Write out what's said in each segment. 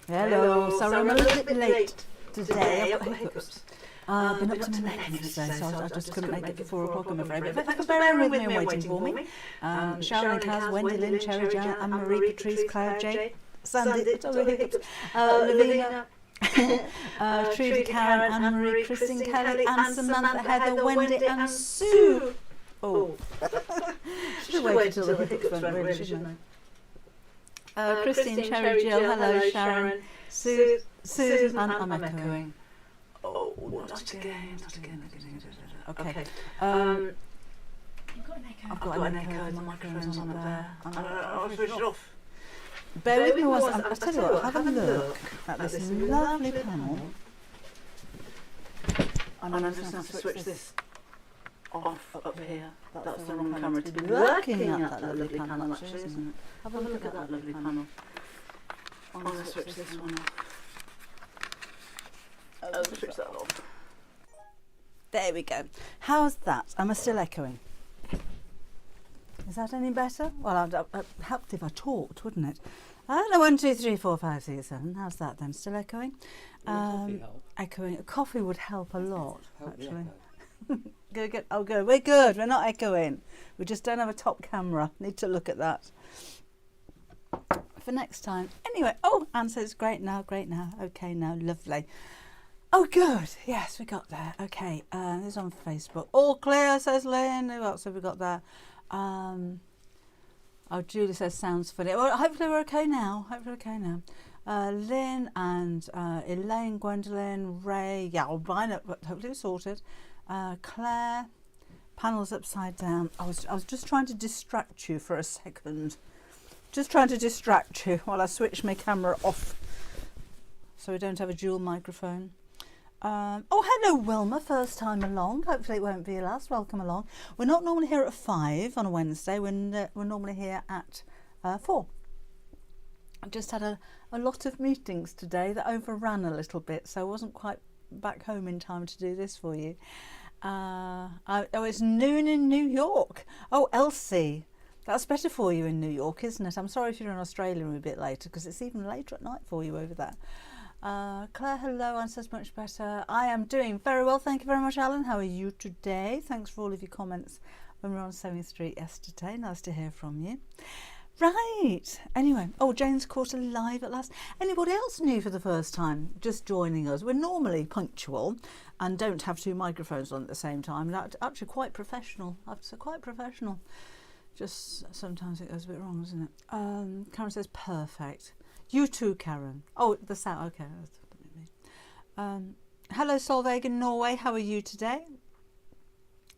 Hello, sorry I'm a little bit late today. I've got hiccups. Been up to my neck today, so I just couldn't make it for 4 o'clock, I'm afraid. But thanks for bearing with me and waiting for me. Sharon and Kaz, Wendy, Lynn, Cherry, Janet, Anne-Marie, Patrice, Claire, Jade, Sandy, Lavina, Trudy, Karen, Anne-Marie, Christine, Kelly, Anne, Samantha, Heather, Wendy and Sue. Oh, should have waited till the hiccups went really, shouldn't I? Christine, Cherry, Jill, hello, Sharon, Susan, and I'm echoing. Oh, not again. Okay. You've got an echo. I've got an echo. The microphone's on up there. I'll switch it off. Bear with me once. I'll tell you what. Have a look at this lovely panel. And I'm just going to switch this off up here. That's the wrong camera to be looking at that lovely panel, actually, isn't it? Have a look at that lovely panel. I'm going to switch this one off. I'll switch that off. There we go. How's that? Am I still echoing? Is that any better? Well, I'd helped if I talked, wouldn't it? I don't know, 1, 2, 3, 4, 5, 6, 7. How's that then? Still echoing? Echoing. A coffee would help a lot, actually. Good. Oh, good. We're good. We're not echoing. We just don't have a top camera. Need to look at that for next time. Anyway, Anne says great now. Okay, now, lovely. Oh, good. Yes, we got there. Okay, this is on Facebook. All clear, says Lynn. Who else have we got there? Julie says sounds funny. Well, hopefully we're okay now. Lynn and Elaine, Gwendolyn, Ray. Yeah, hopefully we're sorted. Claire, panel's upside down. I was just trying to distract you for a second. Just trying to distract you while I switch my camera off so we don't have a dual microphone. Hello Wilma, first time along. Hopefully it won't be your last. Welcome along. We're not normally here at 5 on a Wednesday. We're normally here at 4. I've just had a lot of meetings today that overran a little bit, so I wasn't quite back home in time to do this for you. It's noon in New York. Oh, Elsie, that's better for you in New York, isn't it? I'm sorry if you're in Australia a bit later, because it's even later at night for you over there. Claire, hello, Anne says much better. I am doing very well, thank you very much, Alan. How are you today? Thanks for all of your comments when we were on Sewing Street yesterday. Nice to hear from you. Right, anyway, Jane's Quarter live at last. Anybody else new for the first time, just joining us? We're normally punctual and don't have 2 microphones on at the same time. That's actually quite professional. Just sometimes it goes a bit wrong, doesn't it? Karen says perfect. You too, Karen. Oh, the sound. Okay. Hello, Solveig in Norway. How are you today?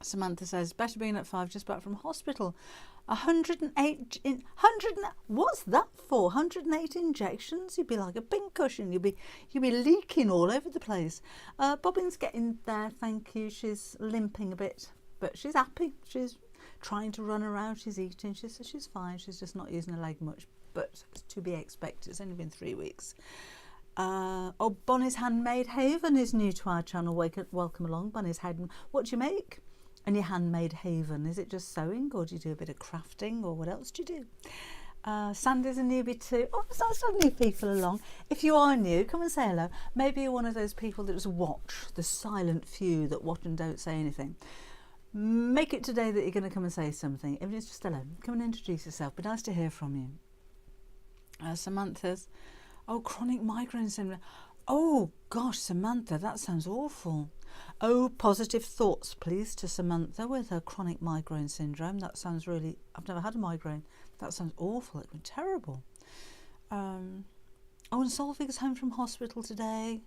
Samantha says better being at 5. Just back from hospital. 108. What's that for? 108 injections. You'd be like a pincushion. You'd be leaking all over the place. Bobbin's getting there. Thank you. She's limping a bit, but she's happy. She's trying to run around. She's eating. She's fine. She's just not using her leg much. But it's to be expected. It's only been 3 weeks. Bonnie's Handmade Haven is new to our channel. Welcome along, Bonnie's Haven. What do you make? And your handmade haven, is it just sewing, or do you do a bit of crafting, or what else do you do? Sandy's a newbie too. It's nice to have new people along. If you are new, come and say hello. Maybe you're one of those people that just watch, the silent few that watch and don't say anything. Make it today that you're going to come and say something. Even if it's just hello, come and introduce yourself. Be nice to hear from you. Samantha's, chronic migraine syndrome. Oh gosh, Samantha, that sounds awful. Positive thoughts, please, to Samantha with her chronic migraine syndrome. That sounds really, I've never had a migraine. That sounds awful. It's been terrible. And Solveig's home from hospital today.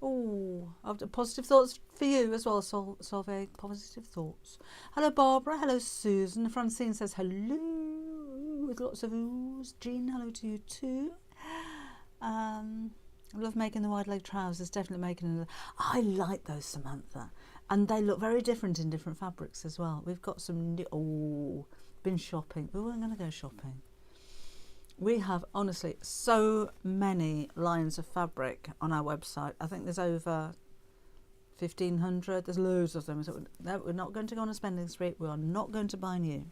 Positive thoughts for you as well, Solveig. Positive thoughts. Hello, Barbara. Hello, Susan. Francine says hello with lots of oohs. Jean, hello to you too. I love making the wide leg trousers. Definitely making another. I like those, Samantha, and they look very different in different fabrics as well. We've got some new. Been shopping. We weren't going to go shopping. We have honestly so many lines of fabric on our website. I think there's over 1,500. There's loads of them. So no, we're not going to go on a spending spree. We are not going to buy new.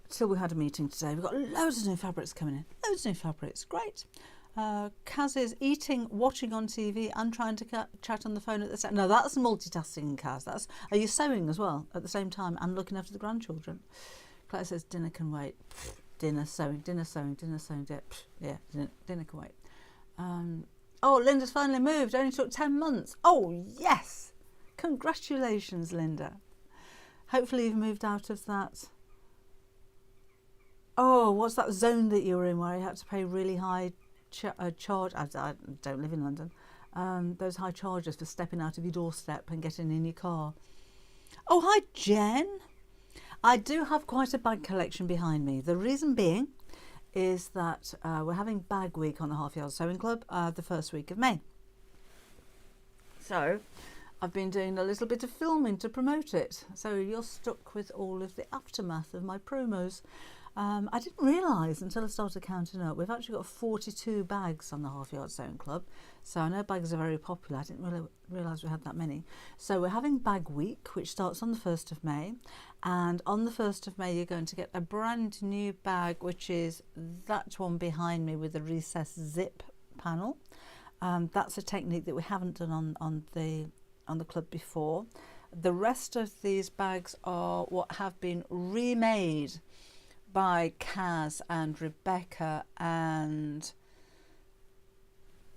Till we had a meeting today. We've got loads of new fabrics coming in. Loads of new fabrics. Great. Kaz is eating, watching on TV and trying to chat on the phone at the same time. No, that's multitasking, Kaz. Are you sewing as well at the same time and looking after the grandchildren? Claire says dinner can wait. Dinner, sewing, dinner, sewing, dinner, sewing. Yeah, dinner can wait. Oh, Linda's finally moved. It only took 10 months. Oh, yes. Congratulations, Linda. Hopefully you've moved out of that. Oh, what's that zone that you were in where you had to pay really high charge? I don't live in London. Those high charges for stepping out of your doorstep and getting in your car. Oh, hi, Jen. I do have quite a bag collection behind me. The reason being is that we're having Bag Week on the Half Yard Sewing Club the first week of May. So I've been doing a little bit of filming to promote it. So you're stuck with all of the aftermath of my promos. I didn't realise until I started counting up, we've actually got 42 bags on the Half Yard Sewing Club. So I know bags are very popular. I didn't really realise we had that many. So we're having Bag Week, which starts on the 1st of May. And on the 1st of May, you're going to get a brand new bag, which is that one behind me with the recessed zip panel. That's a technique that we haven't done on the club before. The rest of these bags are what have been remade by Kaz and Rebecca and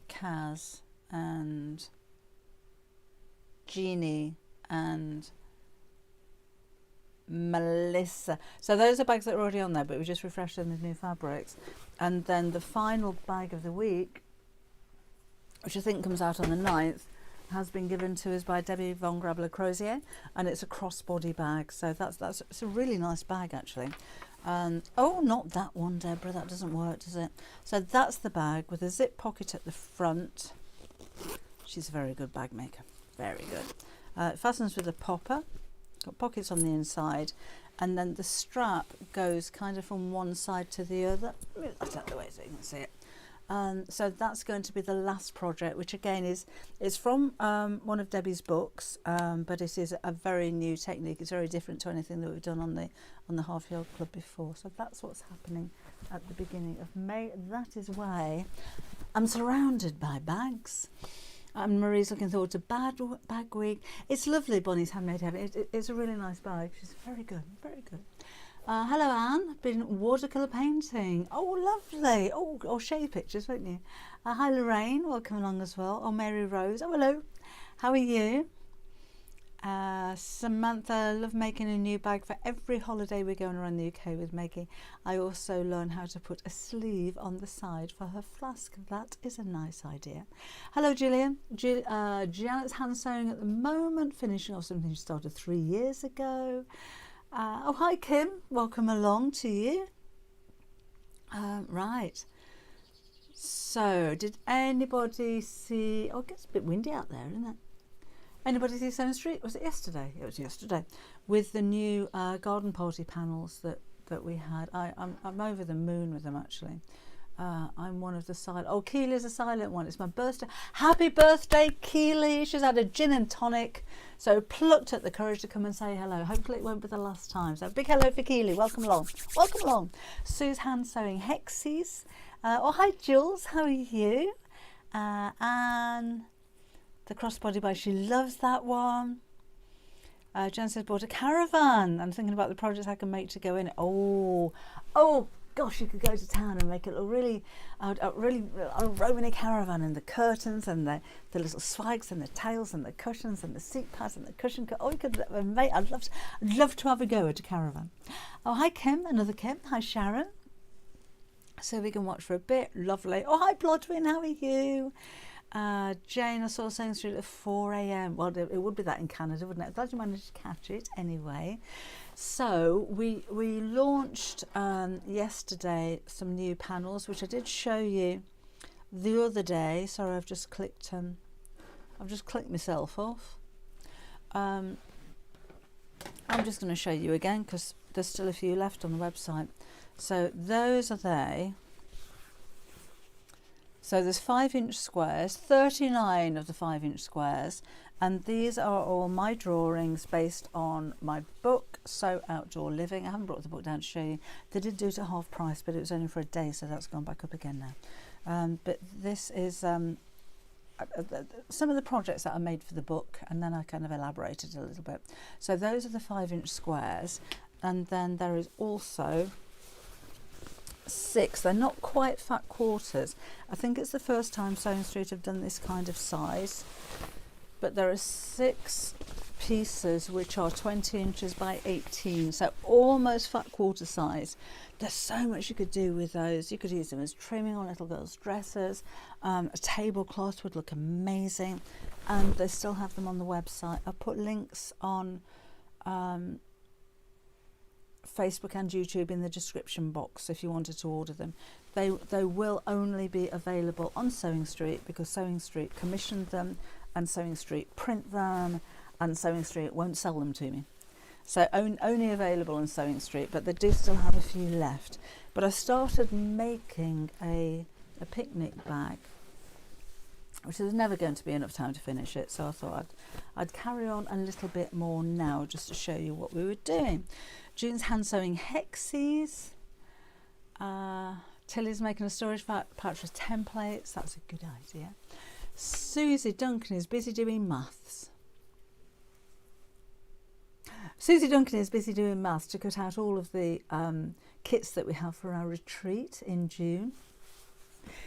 Kaz and Jeannie and Melissa. So those are bags that are already on there, but we just refreshed them with new fabrics. And then the final bag of the week, which I think comes out on the 9th, has been given to us by Debbie von Grabler-Crozier, and it's a crossbody bag. So it's a really nice bag actually. Oh, not that one, Deborah, that doesn't work, does it? So that's the bag with a zip pocket at the front. She's a very good bag maker, very good. It fastens with a popper, got pockets on the inside, and then the strap goes kind of from one side to the other. Move that out of the way so you can see it. So that's going to be the last project, which again is from one of Debbie's books, but it is a very new technique. It's very different to anything that we've done on the Half Yard Club before. So that's what's happening at the beginning of May. That is why I'm surrounded by bags. And Marie's looking forward to Bag Week. It's lovely, Bonnie's Handmade Heaven. It's a really nice bag. She's very good, very good. Hello, Anne. Been watercolour painting. Oh, lovely. Oh, show your pictures, won't you? Hi, Lorraine. Welcome along as well. Oh, Mary Rose. Oh, hello. How are you? Samantha, love making a new bag for every holiday we're going around the UK with Maggie. I also learned how to put a sleeve on the side for her flask. That is a nice idea. Hello, Gillian. Janet's hand sewing at the moment, finishing off something she started 3 years ago. Oh, hi, Kim. Welcome along to you. Right. So, did anybody see... Oh, it gets a bit windy out there, isn't it? Anybody see Sewing Street? Was it yesterday? It was yesterday. With the new garden party panels that we had. I'm over the moon with them, actually. I'm one of the silent... Oh, Keely's a silent one. It's my birthday. Happy birthday, Keely. She's had a gin and tonic. So plucked at the courage to come and say hello. Hopefully it won't be the last time. So big hello for Keely. Welcome along. Welcome along. Sue's hand sewing Hexies. Oh, hi, Jules. How are you? Anne, the crossbody bag. She loves that one. Jen says, bought a caravan. I'm thinking about the projects I can make to go in. Oh, gosh, you could go to town and make it look really, a Romany caravan, and the curtains and the little swags and the tails and the cushions and the seat pads and the cushion. Oh, you could make. I'd love to have a go at a caravan. Oh, hi, Kim, another Kim. Hi, Sharon. So we can watch for a bit. Lovely. Oh, hi, Blodwin. How are you? Jane, I saw Sewing Street at 4 a.m. Well, it would be that in Canada, wouldn't it? Glad you managed to catch it anyway. So we launched yesterday some new panels, which I did show you the other day. Sorry, I've just clicked myself off. I'm just going to show you again because there's still a few left on the website. So those are they. So there's 5-inch squares, 39 of the 5-inch squares, and these are all my drawings based on my book, So Outdoor Living. I haven't brought the book down to show you. They did do it at half price, but it was only for a day, so that's gone back up again now. But this is some of the projects that I made for the book, and then I kind of elaborated a little bit. So those are the 5-inch squares, and then there is also 6. They're not quite fat quarters. I think it's the first time Sewing Street have done this kind of size, but there are 6 pieces which are 20 inches by 18, so almost fat quarter size. There's so much you could do with those. You could use them as trimming on little girls' dresses. A tablecloth would look amazing, and they still have them on the website. I'll put links on Facebook and YouTube in the description box if you wanted to order them. They will only be available on Sewing Street because Sewing Street commissioned them, and Sewing Street print them, and Sewing Street won't sell them to me. So only available on Sewing Street, but they do still have a few left. But I started making a picnic bag, which was never going to be enough time to finish it, so I thought I'd carry on a little bit more now just to show you what we were doing. June's hand sewing hexies. Tilly's making a storage pouch with templates. That's a good idea. Susie Duncan is busy doing maths. Susie Duncan is busy doing maths to cut out all of the kits that we have for our retreat in June.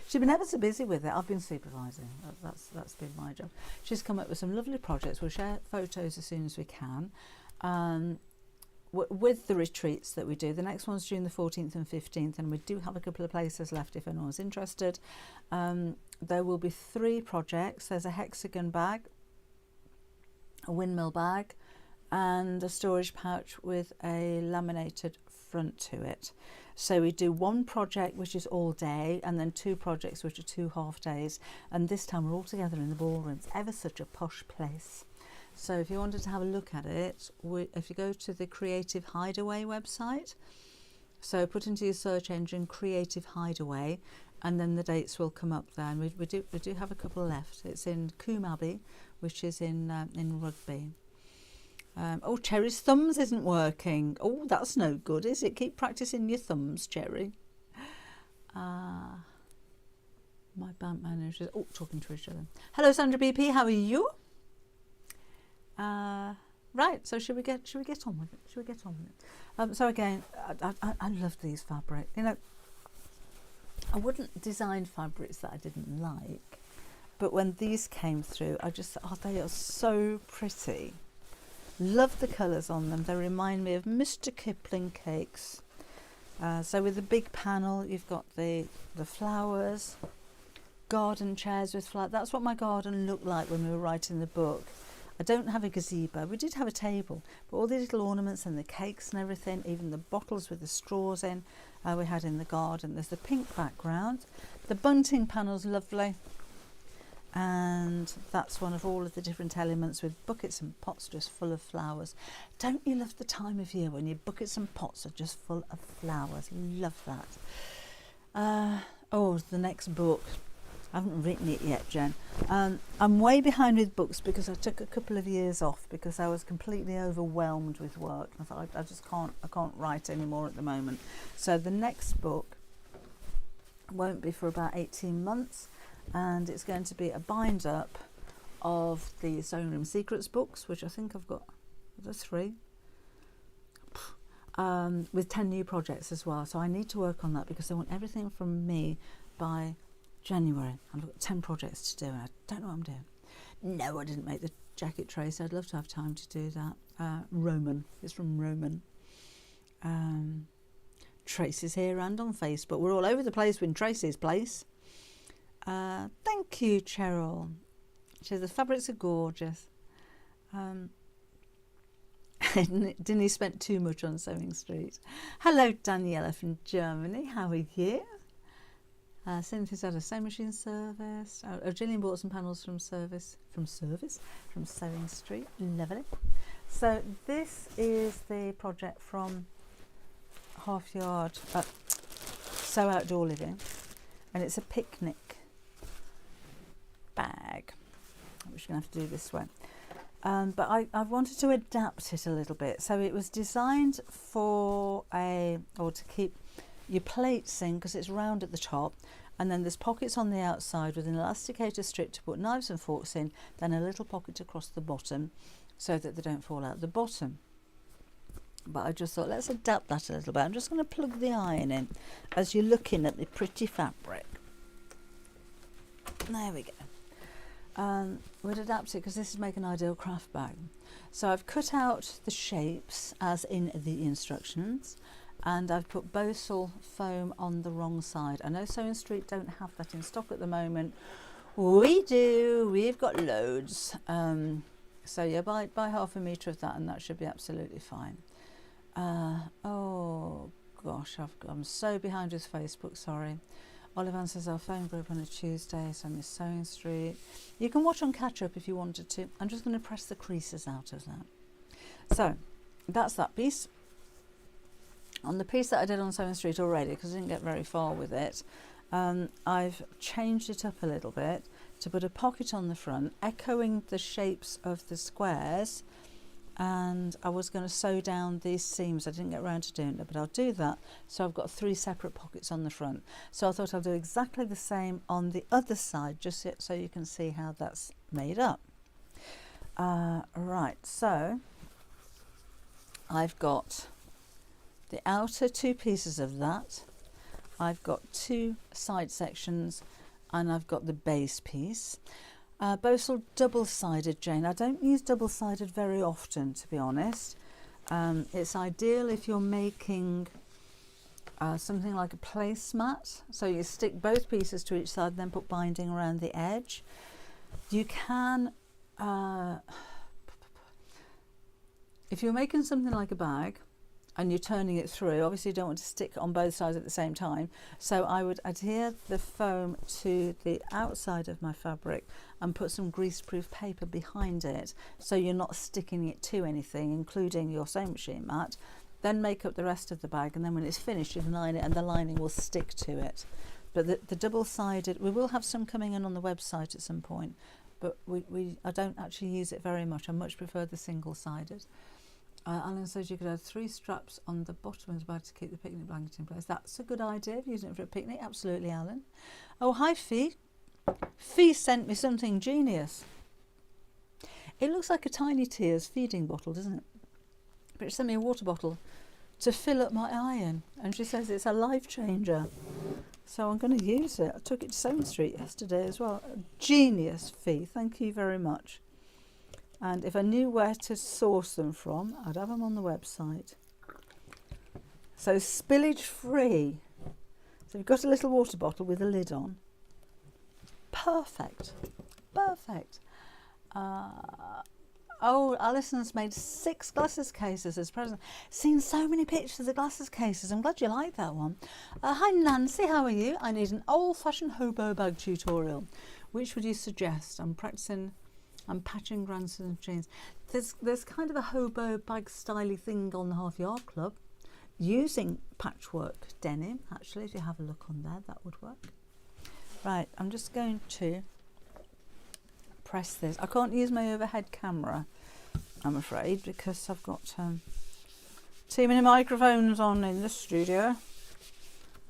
She's been ever so busy with it. I've been supervising. That's been my job. She's come up with some lovely projects. We'll share photos as soon as we can. With the retreats that we do. The next one's June the 14th and 15th, and we do have a couple of places left if anyone's interested. There will be 3 projects. There's a hexagon bag, a windmill bag, and a storage pouch with a laminated front to it. So we do 1 project which is all day, and then 2 projects which are 2 half days, and this time we're all together in the ballroom. It's ever such a posh place. So if you wanted to have a look at it, if you go to the Creative Hideaway website, so put into your search engine Creative Hideaway, and then the dates will come up there. And we do have a couple left. It's in Coombe Abbey, which is in Rugby. Oh, Cherry's thumbs isn't working. Oh, that's no good, is it? Keep practicing your thumbs, Cherry. My bank managers. Oh, talking to each other. Hello, Sandra BP. How are you? Right, so should we get on with it? So again, I love these fabrics. You know, I wouldn't design fabrics that I didn't like, but when these came through, I just thought, oh, they are so pretty. Love the colours on them. They remind me of Mr. Kipling cakes. So with the big panel, you've got the flowers, garden chairs with flowers. That's what my garden looked like when we were writing the book. I don't have a gazebo. We did have a table, but all the little ornaments and the cakes and everything, even the bottles with the straws in, we had in the garden. There's the pink background. The bunting panel's lovely. And that's one of all of the different elements with buckets and pots just full of flowers. Don't you love the time of year when your buckets and pots are just full of flowers? Love that. Oh, the next book. I haven't written it yet, Jen. I'm way behind with books because I took a couple of years off because I was completely overwhelmed with work. I thought I can't write anymore at the moment. So the next book won't be for about 18 months, and it's going to be a bind up of the Sewing Room Secrets books, which I think I've got the 3, with 10 new projects as well. So I need to work on that because they want everything from me by January. I've got 10 projects to do and I don't know what I'm doing. No, I didn't make the jacket tray, so I'd love to have time to do that. Roman, it's from Roman. Tracy's here and on Facebook. We're all over the place with Tracy's place. Thank you, Cheryl. The fabrics are gorgeous. Didn't he spend too much on Sewing Street? Hello, Daniela from Germany. How are you? Cynthia's had a sewing machine service. Gillian bought some panels from Sewing Street. Lovely. So this is the project from Half Yard, So Outdoor Living, and it's a picnic bag, which you're going to have to do this way. But I wanted to adapt it a little bit. So it was designed to keep your plates in, because it's round at the top, and then there's pockets on the outside with an elasticated strip to put knives and forks in, then a little pocket across the bottom so that they don't fall out the bottom. But I just thought, let's adapt that a little bit. I'm just going to plug the iron in as you're looking at the pretty fabric. There we go. We'd adapt it because this is make an ideal craft bag. So I've cut out the shapes as in the instructions, and I've put Bosal foam on the wrong side. I know Sewing Street don't have that in stock at the moment. We do. We've got loads. So yeah, buy half a metre of that, and that should be absolutely fine. Oh gosh, I'm so behind with Facebook, sorry. Olivan says our phone group on a Tuesday, so Miss Sewing Street. You can watch on catch up if you wanted to. I'm just going to press the creases out of that. So that's that piece. On the piece that I did on Sewing Street already, because I didn't get very far with it, I've changed it up a little bit to put a pocket on the front, echoing the shapes of the squares, and I was going to sew down these seams. I didn't get around to doing it, but I'll do that. So I've got 3 separate pockets on the front. So I thought I'll do exactly the same on the other side, just so you can see how that's made up. Right, so I've got the outer 2 pieces of that. I've got 2 side sections, and I've got the base piece. Bosal double-sided, Jane. I don't use double-sided very often, to be honest. It's ideal if you're making something like a placemat. So you stick both pieces to each side, then put binding around the edge. You can, if you're making something like a bag, and you're turning it through, obviously you don't want to stick on both sides at the same time, so I would adhere the foam to the outside of my fabric and put some greaseproof paper behind it, so you're not sticking it to anything, including your sewing machine mat. Then make up the rest of the bag, and then when it's finished you can line it and the lining will stick to it. But the double-sided, we will have some coming in on the website at some point, but I don't actually use it very much. I much prefer the single-sided. Alan says you could have 3 straps on the bottom of the bag to keep the picnic blanket in place. That's a good idea, using it for a picnic. Absolutely, Alan. Oh, hi, Fee. Fee sent me something genius. It looks like a Tiny Tears feeding bottle, doesn't it? But she sent me a water bottle to fill up my iron, and she says it's a life changer. So I'm going to use it. I took it to Sewing Street yesterday as well. Genius, Fee. Thank you very much. And if I knew where to source them from, I'd have them on the website. So spillage free. So you've got a little water bottle with a lid on. Perfect. Perfect. Oh, Alison's made 6 glasses cases as present. Seen so many pictures of glasses cases. I'm glad you like that one. Hi Nancy, how are you? I need an old-fashioned hobo bag tutorial. Which would you suggest? I'm patching grandson's jeans. There's kind of a hobo bag styly thing on the Half Yard Club, using patchwork denim. Actually, if you have a look on there, that would work. Right, I'm just going to press this. I can't use my overhead camera, I'm afraid, because I've got too many microphones on in the studio.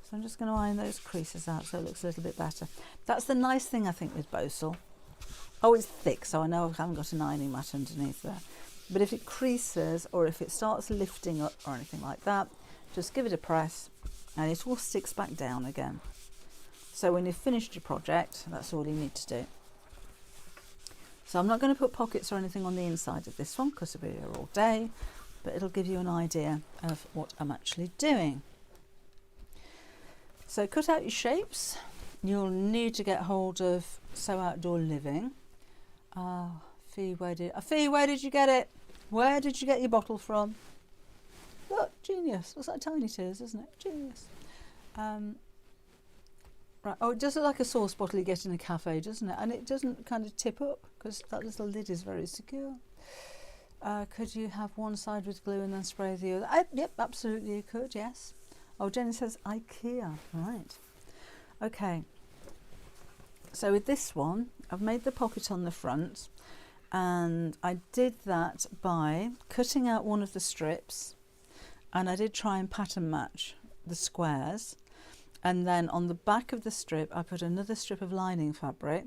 So I'm just going to iron those creases out so it looks a little bit better. That's the nice thing, I think, with Bosal. Oh, it's thick, so I know I haven't got an ironing mat underneath there. But if it creases or if it starts lifting up or anything like that, just give it a press and it all sticks back down again. So when you've finished your project, that's all you need to do. So I'm not going to put pockets or anything on the inside of this one because it'll be here all day, but it'll give you an idea of what I'm actually doing. So cut out your shapes. You'll need to get hold of Sew Outdoor Living. Fee, where did you get it? Where did you get your bottle from? Look, genius. Looks like Tiny Tears, doesn't it? Genius. Right. Oh, it does look like a sauce bottle you get in a cafe, doesn't it? And it doesn't kind of tip up because that little lid is very secure. Could you have one side with glue and then spray the other? Yep, absolutely you could, yes. Oh, Jenny says IKEA, right. Okay, so with this one, I've made the pocket on the front, and I did that by cutting out one of the strips, and I did try and pattern match the squares, and then on the back of the strip I put another strip of lining fabric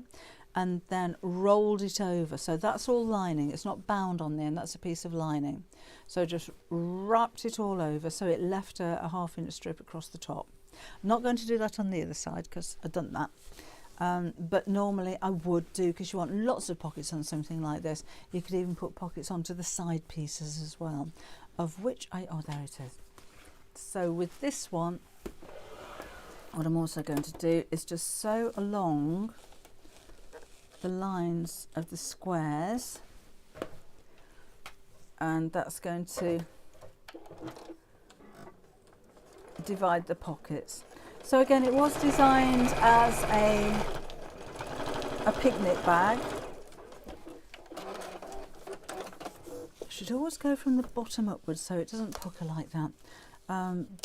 and then rolled it over. So that's all lining, it's not bound on the end, that's a piece of lining. So just wrapped it all over so it left a 1/2 inch strip across the top. I'm not going to do that on the other side because I've done that. But normally I would do, because you want lots of pockets on something like this. You could even put pockets onto the side pieces as well, of which oh, there it is. So with this one, what I'm also going to do is just sew along the lines of the squares, and that's going to divide the pockets. So again, it was designed as a picnic bag. Should always go from the bottom upwards so it doesn't pucker like that.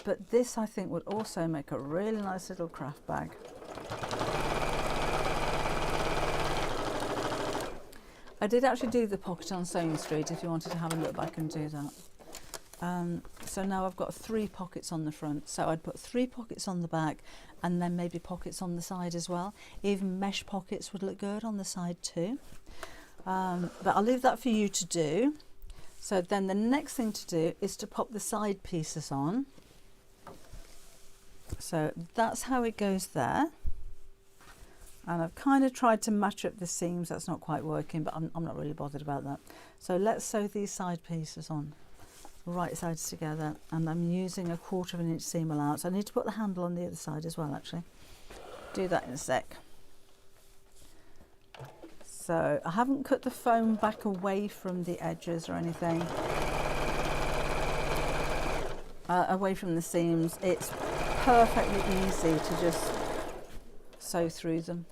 But this I think would also make a really nice little craft bag. I did actually do the pocket on Sewing Street if you wanted to have a look back and do that. So now I've got 3 pockets on the front, so I'd put 3 pockets on the back and then maybe pockets on the side as well. Even mesh pockets would look good on the side too. But I'll leave that for you to do. So then the next thing to do is to pop the side pieces on. So that's how it goes there. And I've kind of tried to match up the seams. That's not quite working, but I'm not really bothered about that. So let's sew these side pieces on, right sides together, and I'm using a 1/4 inch seam allowance. I need to put the handle on the other side as well, actually. Do that in a sec. So I haven't cut the foam back away from the edges or anything, away from the seams. It's perfectly easy to just sew through them.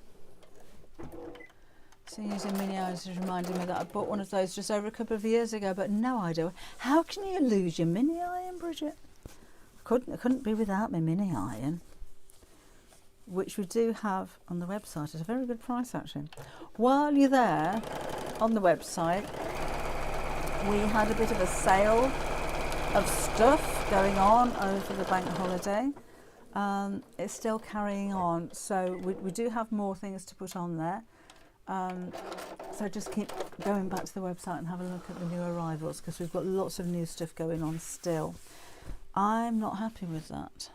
So using mini irons is reminding me that I bought one of those just over a couple of years ago, but no idea. How can you lose your mini iron, Bridget? Couldn't be without my mini iron, which we do have on the website at a very good price actually. While you're there on the website, we had a bit of a sale of stuff going on over the bank holiday. It's still carrying on, so we do have more things to put on there. So just keep going back to the website and have a look at the new arrivals, because we've got lots of new stuff going on still. I'm not happy with that.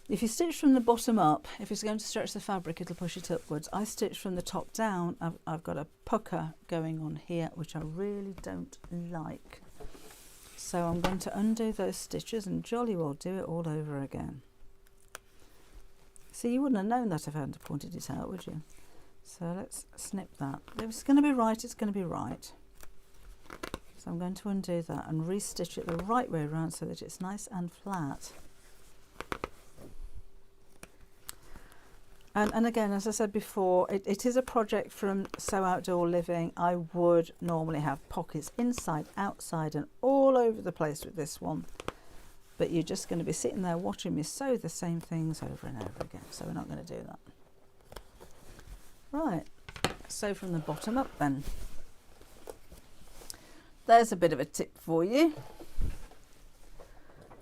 If you stitch from the bottom up, if it's going to stretch the fabric, it'll push it upwards. I stitch from the top down. I've got a pucker going on here, which I really don't like. So I'm going to undo those stitches and jolly well do it all over again. See, you wouldn't have known that if I hadn't pointed it out, would you? So let's snip that. If it's going to be right, it's going to be right. So I'm going to undo that and re-stitch it the right way around so that it's nice and flat. And again, as I said before, it is a project from Sew Outdoor Living. I would normally have pockets inside, outside and all over the place with this one. But you're just going to be sitting there watching me sew the same things over and over again. So we're not going to do that. Right, sew from the bottom up then. There's a bit of a tip for you.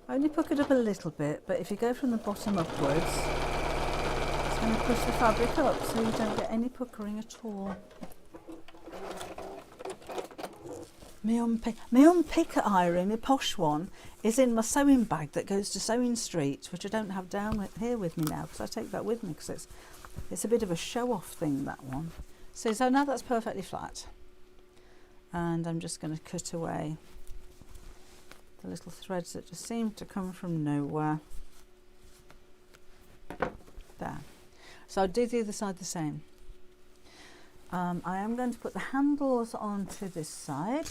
Only pucker it up a little bit, but if you go from the bottom upwards, it's going to push the fabric up so you don't get any puckering at all. My unpicker iron, my posh one, is in my sewing bag that goes to Sewing Street, which I don't have down here with me now because I take that with me because it's a bit of a show-off thing, that one. So now that's perfectly flat. And I'm just going to cut away the little threads that just seem to come from nowhere. There. So I'll do the other side the same. I am going to put the handles onto this side,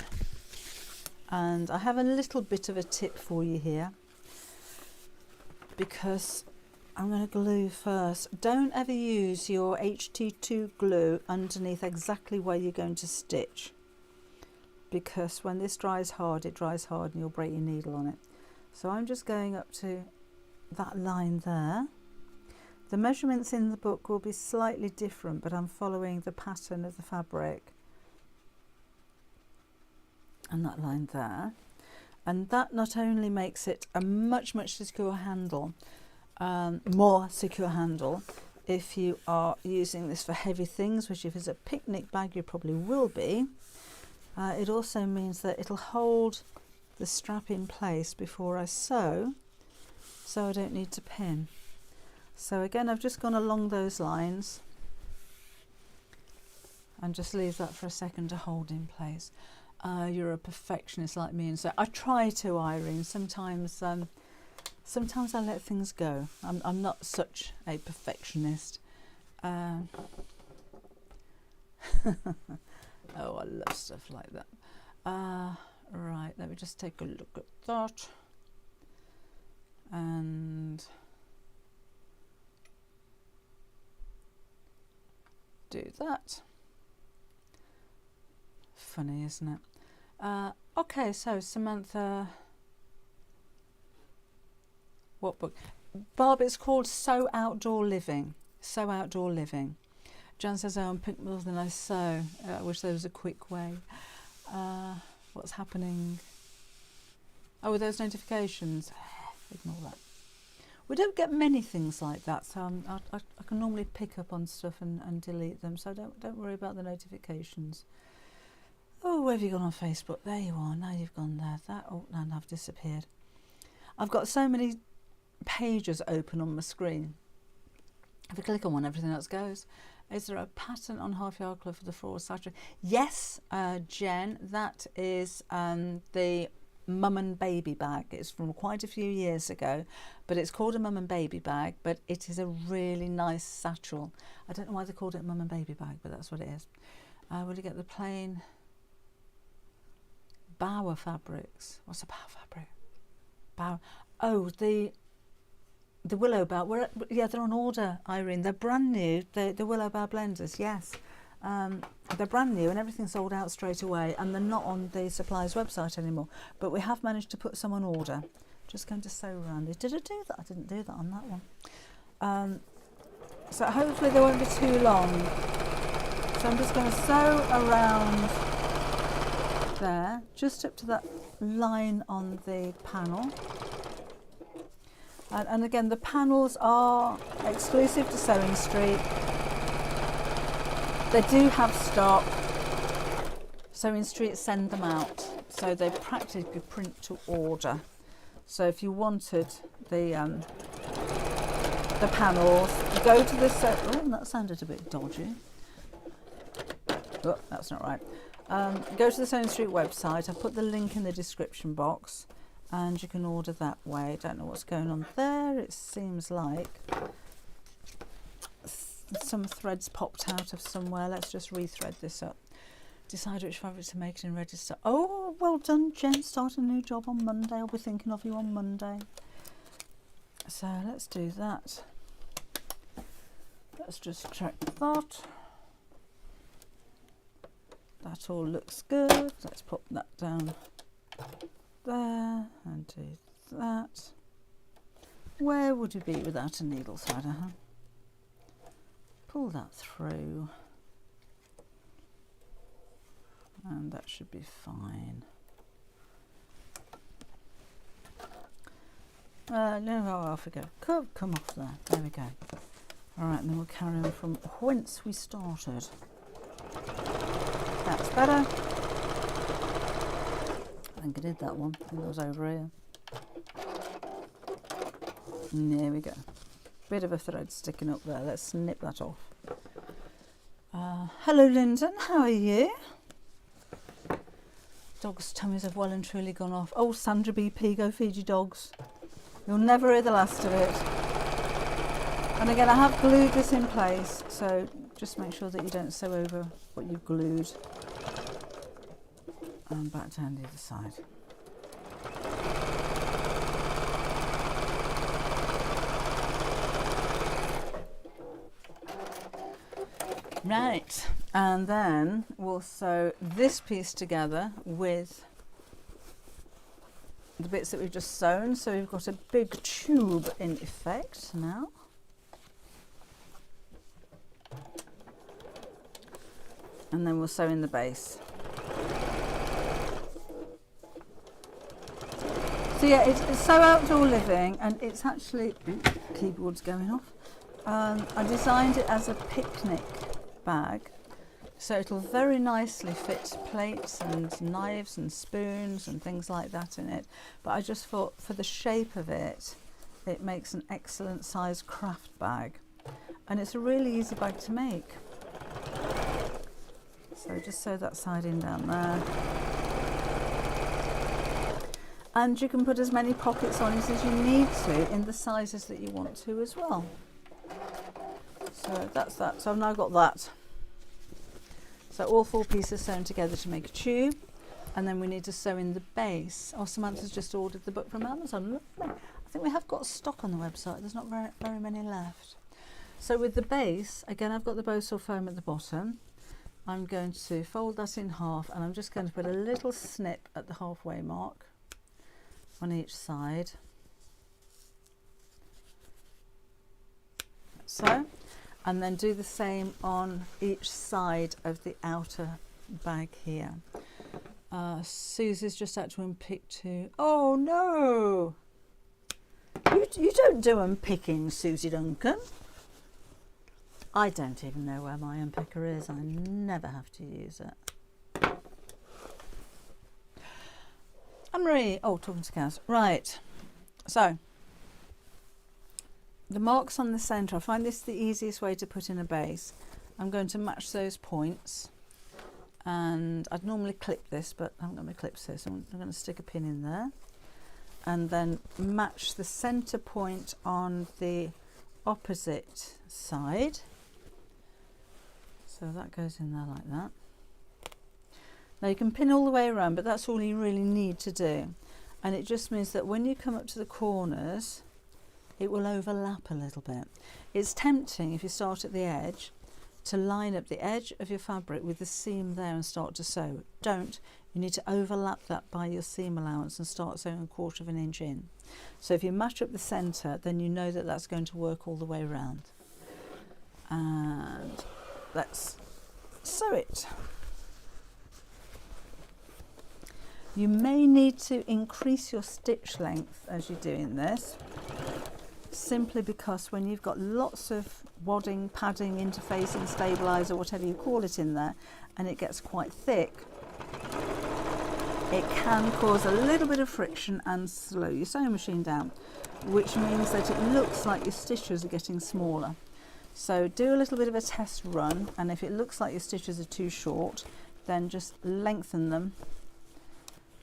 and I have a little bit of a tip for you here, because I'm going to glue first. Don't ever use your HT2 glue underneath exactly where you're going to stitch, because when this dries hard, it dries hard and you'll break your needle on it. So I'm just going up to that line there. The measurements in the book will be slightly different, but I'm following the pattern of the fabric. And that line there. And that not only makes it a much secure handle, more secure handle, if you are using this for heavy things, which if it's a picnic bag you probably will be, it also means that it'll hold the strap in place before I sew, so I don't need to pin. So again, I've just gone along those lines and just leave that for a second to hold in place. You're a perfectionist like me, and so I try to, Irene. Sometimes I let things go. I'm not such a perfectionist. Oh, I love stuff like that. Right, let me just take a look at that. And do that. Funny, isn't it? Okay, so Samantha, what book? Barb, it's called Sew Outdoor Living. Sew Outdoor Living. Jan says, oh, I'm pink more than I sew. I wish there was a quick way. What's happening? Oh, with those notifications. Ignore that. We don't get many things like that, so I can normally pick up on stuff and delete them, so don't worry about the notifications. Oh, where have you gone on Facebook? There you are. Now you've gone there. And I've disappeared. I've got so many pages open on my screen. If I click on one, everything else goes. Is there a pattern on Half Yard Club for the floral satchel? Yes, Jen, that is the mum and baby bag. It's from quite a few years ago, but it's called a mum and baby bag, but it is a really nice satchel. I don't know why they called it a mum and baby bag, but that's what it is. Will you get the plain Bower fabrics? What's a Bower fabric? Bower. Oh, the Willow Bower. Yeah, they're on order, Irene. They're brand new. The Willow Bower blenders. Yes, they're brand new and everything's sold out straight away. And they're not on the suppliers website anymore. But we have managed to put some on order. Just going to sew around it. Did I do that? I didn't do that on that one. So hopefully they won't be too long. So I'm just going to sew around there, just up to that line on the panel. And again, the panels are exclusive to Sewing Street. They do have stock. Sewing Street send them out, so they practically print to order. So if you wanted the panels, go to the oh, that sounded a bit dodgy. Oh, that's not right. Go to the Sewing Street website. I've put the link in the description box and you can order that way. Don't know what's going on there. It seems like some threads popped out of somewhere. Let's just rethread this up. Decide which fabric to make it and register. Oh, well done, Jen. Start a new job on Monday. I'll be thinking of you on Monday. So let's do that. Let's just check that. That all looks good. Let's pop that down there and do that. Where would you be without a needle threader, huh? Pull that through. And that should be fine. No, off we go. Come off there. There we go. All right, and then we'll carry on from whence we started. That's better. I think I did that one. I think it was over here. And there we go. Bit of a thread sticking up there. Let's snip that off. Hello, Lyndon. How are you? Dogs' tummies have well and truly gone off. Oh, Sandra BP, go feed your dogs. You'll never hear the last of it. And again, I have glued this in place, so just make sure that you don't sew over what you've glued. And back down the other side. Right, and then we'll sew this piece together with the bits that we've just sewn. So we've got a big tube in effect now. And then we'll sew in the base. So yeah, it's so outdoor living, and it's actually, keyboard's going off. I designed it as a picnic bag, so it'll very nicely fit plates and knives and spoons and things like that in it. But I just thought for the shape of it, it makes an excellent size craft bag, and it's a really easy bag to make. So just sew that side in down there. And you can put as many pockets on it as you need to in the sizes that you want to as well. So that's that. So I've now got that. So all 4 pieces sewn together to make a tube. And then we need to sew in the base. Oh, Samantha's just ordered the book from Amazon. Lovely. I think we have got stock on the website. There's not very many left. So with the base, again, I've got the Bow-Saw foam at the bottom. I'm going to fold that in half, and I'm just going to put a little snip at the halfway mark on each side. So, and then do the same on each side of the outer bag here. Susie's just had to unpick 2. Oh no! You don't do unpicking, Susie Duncan. I don't even know where my unpicker is. I never have to use it. Anne-Marie, oh, talking to cows. Right, so the marks on the centre, I find this the easiest way to put in a base. I'm going to match those points, and I'd normally clip this, but I haven't got my clips here, so I'm going to stick a pin in there, and then match the centre point on the opposite side. So that goes in there like that. Now you can pin all the way around, but that's all you really need to do. And it just means that when you come up to the corners, it will overlap a little bit. It's tempting, if you start at the edge, to line up the edge of your fabric with the seam there and start to sew. Don't. You need to overlap that by your seam allowance and start sewing 1/4 of an inch in. So if you match up the centre, then you know that that's going to work all the way around. And let's sew it. You may need to increase your stitch length as you're doing this, simply because when you've got lots of wadding, padding, interfacing, stabiliser, whatever you call it in there, and it gets quite thick, it can cause a little bit of friction and slow your sewing machine down, which means that it looks like your stitches are getting smaller. So do a little bit of a test run, and if it looks like your stitches are too short, then just lengthen them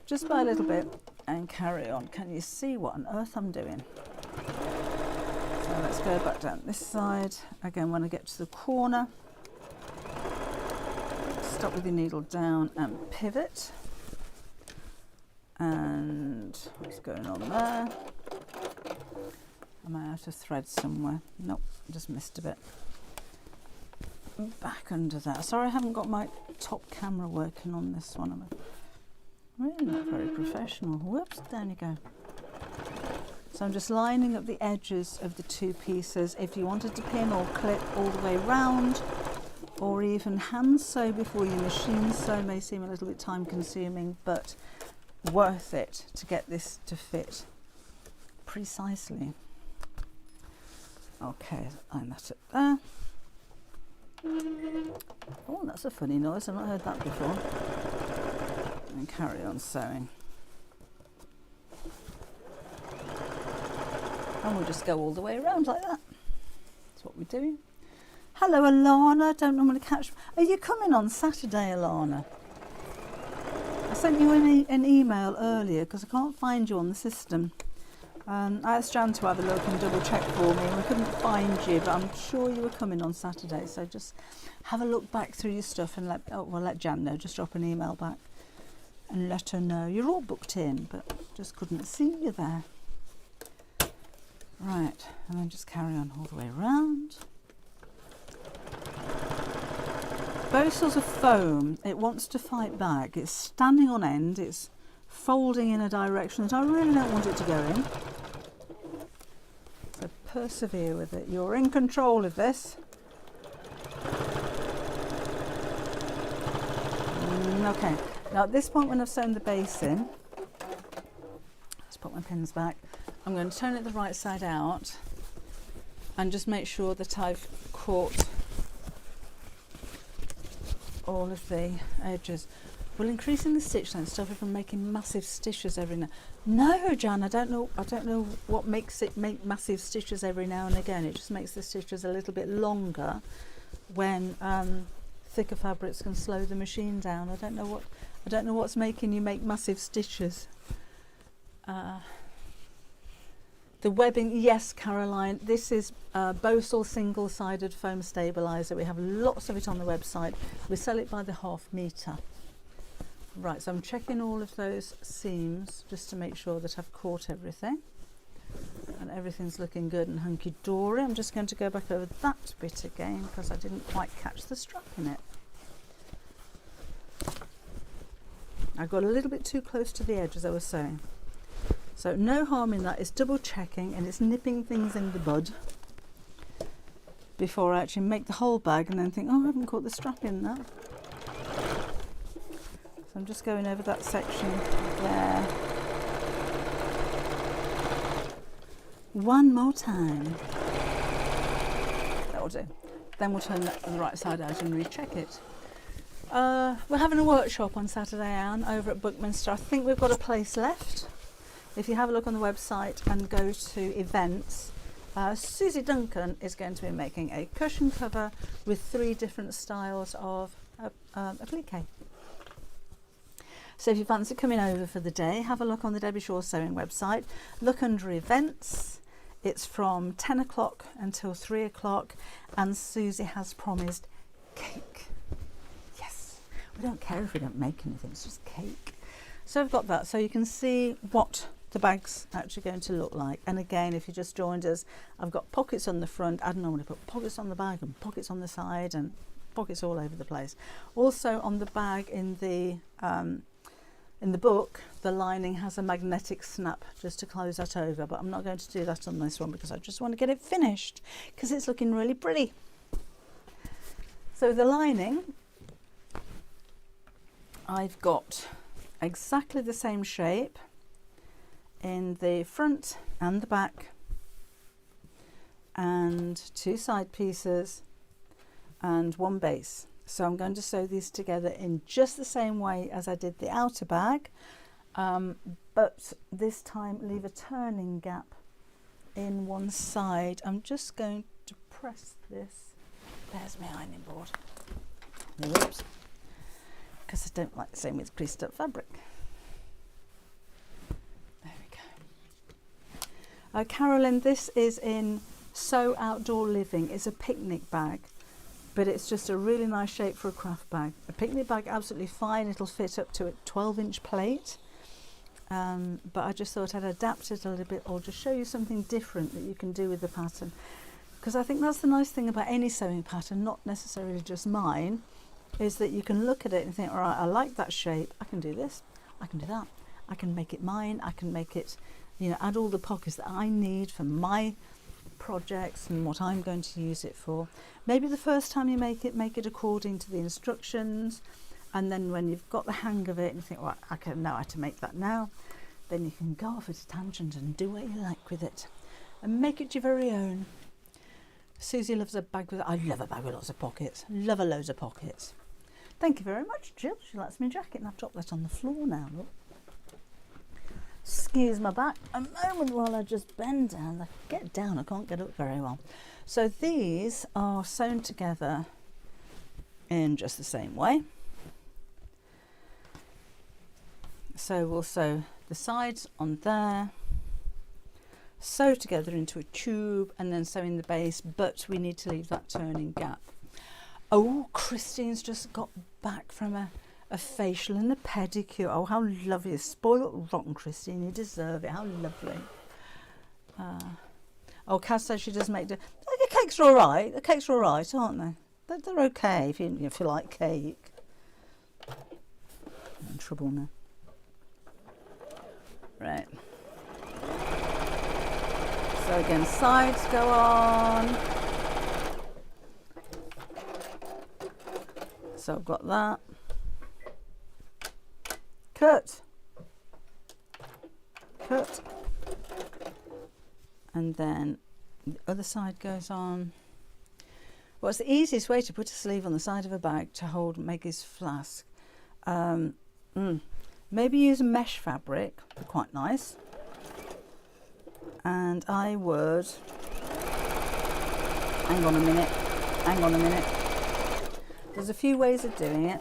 just by a little bit and carry on. Can you see what on earth I'm doing? So let's go back down this side. Again, when I get to the corner, stop with your needle down and pivot. And what's going on there? Am I out of thread somewhere? Nope, just missed a bit. Back under that. Sorry I haven't got my top camera working on this one. I'm really not very professional. Whoops, down you go. So I'm just lining up the edges of the 2 pieces. If you wanted to pin or clip all the way round, or even hand sew before you machine sew, may seem a little bit time consuming, but worth it to get this to fit precisely. Okay, line that up there. Oh, that's a funny noise. I've not heard that before. And carry on sewing. And we'll just go all the way around like that. That's what we're doing. Hello, Alana. Don't normally catch. Are you coming on Saturday, Alana? I sent you an email earlier because I can't find you on the system. I asked Jan to have a look and double check for me, and we couldn't find you, but I'm sure you were coming on Saturday. So just have a look back through your stuff and let Jan know. Just drop an email back and let her know. You're all booked in, but just couldn't see you there. Right, and then just carry on all the way around. Both sorts of foam, it wants to fight back. It's standing on end, it's folding in a direction that I really don't want it to go in. So persevere with it. You're in control of this. Okay, now at this point when I've sewn the base in, let's put my pins back, I'm going to turn it the right side out and just make sure that I've caught all of the edges. Well, increasing the stitch length stop you from making massive stitches every now. No, Jan, I don't know what makes it make massive stitches every now and again. It just makes the stitches a little bit longer when thicker fabrics can slow the machine down. I don't know what's making you make massive stitches. The webbing, yes, Caroline, this is Bosal single-sided foam stabilizer. We have lots of it on the website. We sell it by the half metre. Right, so I'm checking all of those seams just to make sure that I've caught everything and everything's looking good and hunky-dory. I'm just going to go back over that bit again because I didn't quite catch the strap in it. I got a little bit too close to the edge as I was sewing. So no harm in that. It's double checking and it's nipping things in the bud before I actually make the whole bag and then think, oh, I haven't caught the strap in that. So I'm just going over that section there. One more time. That'll do. Then we'll turn that on the right side out and recheck it. We're having a workshop on Saturday, Anne, over at Buckminster. I think we've got a place left. If you have a look on the website and go to events, Susie Duncan is going to be making a cushion cover with 3 different styles of applique. So if you fancy coming over for the day, have a look on the Debbie Shaw Sewing website. Look under events. It's from 10 o'clock until 3 o'clock, and Susie has promised cake. Yes, we don't care if we don't make anything, it's just cake. So I've got that, so you can see what the bag's actually going to look like. And again, if you just joined us, I've got pockets on the front. I normally put pockets on the bag and pockets on the side and pockets all over the place. Also on the bag in the book, the lining has a magnetic snap just to close that over, but I'm not going to do that on this one because I just want to get it finished because it's looking really pretty. So the lining, I've got exactly the same shape in the front and the back, and 2 side pieces and 1 base. So I'm going to sew these together in just the same way as I did the outer bag, but this time leave a turning gap in one side. I'm just going to press this. There's my ironing board. Whoops. Because I don't like sewing with creased up fabric. There we go. Carolyn, this is in Sew Outdoor Living. It's a picnic bag, but it's just a really nice shape for a craft bag. A picnic bag, absolutely fine. It'll fit up to a 12-inch plate. But I just thought I'd adapt it a little bit, or just show you something different that you can do with the pattern. Because I think that's the nice thing about any sewing pattern, not necessarily just mine, is that you can look at it and think, all right, I like that shape. I can do this. I can do that. I can make it mine. I can make it, you know, add all the pockets that I need for my projects and what I'm going to use it for. Maybe the first time you make it according to the instructions, and then when you've got the hang of it and you think, well, I can know how to make that now, then you can go off at a tangent and do what you like with it and make it your very own. Susie loves a bag with, I love a bag with lots of pockets. Love a loads of pockets. Thank you very much, Jill. She likes my jacket, and I've dropped that on the floor now. Look. Excuse my back a moment while I just bend down. I get down, I can't get up very well. So these are sewn together in just the same way. So we'll sew the sides on there, sew together into a tube, and then sew in the base, but we need to leave that turning gap. Oh, Christine's just got back from a facial and a pedicure. Oh, how lovely. Spoiled rotten, Christine. You deserve it. How lovely. Oh, Kaz says she does make... The cakes are all right. The cakes are all right, aren't they? They're okay if you like cake. I'm in trouble now. Right. So again, sides go on. So I've got that. Cut. Cut. And then the other side goes on. Well, it's the easiest way to put a sleeve on the side of a bag to hold Maggie's flask. Maybe use a mesh fabric, be quite nice. And I would, hang on a minute. There's a few ways of doing it.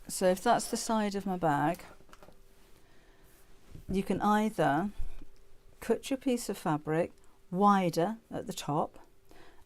So if that's the side of my bag, you can either cut your piece of fabric wider at the top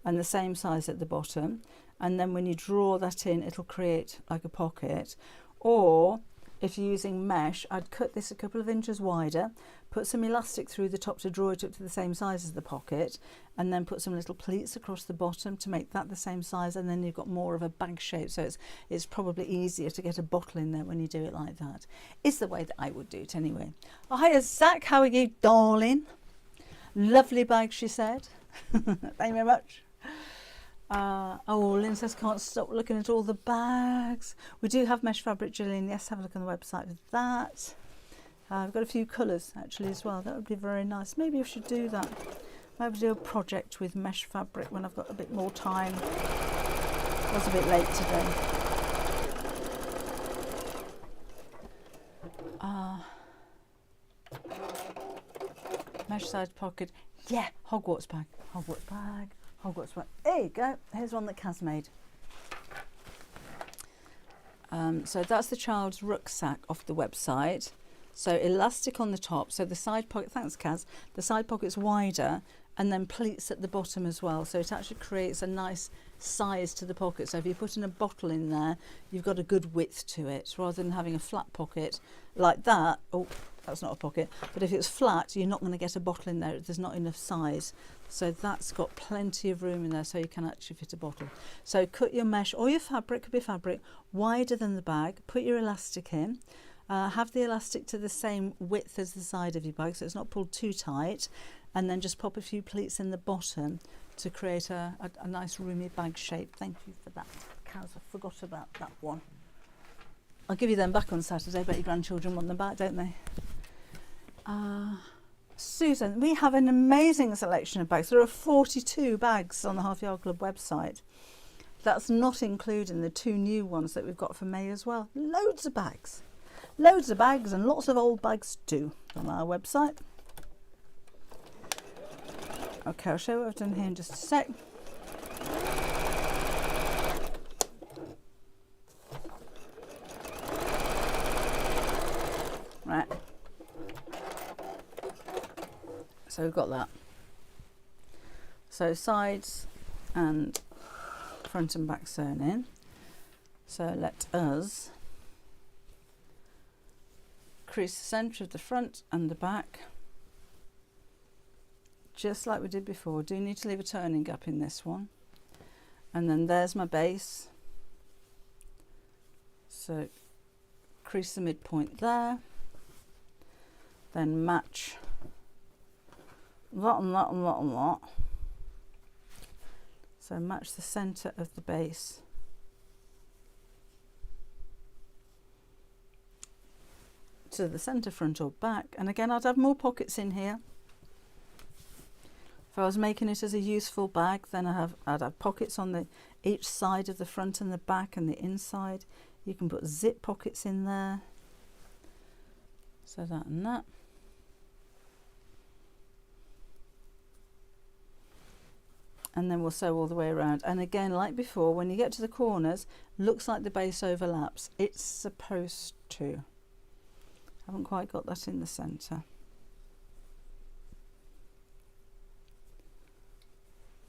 and the same size at the bottom, and then when you draw that in it'll create like a pocket. Or if you're using mesh, I'd cut this a couple of inches wider, put some elastic through the top to draw it up to the same size as the pocket, and then put some little pleats across the bottom to make that the same size, and then you've got more of a bag shape, so it's probably easier to get a bottle in there when you do it like that. It's the way that I would do it anyway. Oh, hiya Zach, how are you, darling? Lovely bag, she said. Thank you very much. Oh, Lynn says can't stop looking at all the bags. We do have mesh fabric, Gillian. Yes, have a look on the website for that. I've got a few colours actually as well. That would be very nice. Maybe I should do that. Maybe do a project with mesh fabric when I've got a bit more time. I was a bit late today. Mesh side pocket. Yeah, Hogwarts bag. Hogwarts bag. Hogwarts bag. There you go. Here's one that Kaz made. So that's the child's rucksack off the website. So elastic on the top. So the side pocket, thanks Kaz, the side pocket's wider, and then pleats at the bottom as well. So it actually creates a nice size to the pocket. So if you're putting a bottle in there, you've got a good width to it, rather than having a flat pocket like that. Oh, that's not a pocket. But if it's flat, you're not going to get a bottle in there. There's not enough size. So that's got plenty of room in there, so you can actually fit a bottle. So cut your mesh, or your fabric, could be fabric, wider than the bag. Put your elastic in. Have the elastic to the same width as the side of your bag, so it's not pulled too tight, and then just pop a few pleats in the bottom to create a nice roomy bag shape. Thank you for that, Kaz. I forgot about that one. I'll give you them back on Saturday. Bet your grandchildren want them back, don't they? Susan, we have an amazing selection of bags. There are 42 bags on the Half Yard Club website. That's not including the 2 new ones that we've got for May as well. Loads of bags. Loads of bags, and lots of old bags too on our website. Okay, I'll show you what I've done here in just a sec. Right. So we've got that. So sides and front and back sewn in. So let us crease the centre of the front and the back, just like we did before. Do need to leave a turning gap in this one. And then there's my base. So crease the midpoint there. Then match that and that and that and that. So match the centre of the base to the centre, front or back. And again, I'd have more pockets in here. If I was making it as a useful bag, then I'd have pockets on each side of the front and the back and the inside. You can put zip pockets in there. So that and that. And then we'll sew all the way around. And again, like before, when you get to the corners, looks like the base overlaps. It's supposed to. Haven't quite got that in the centre.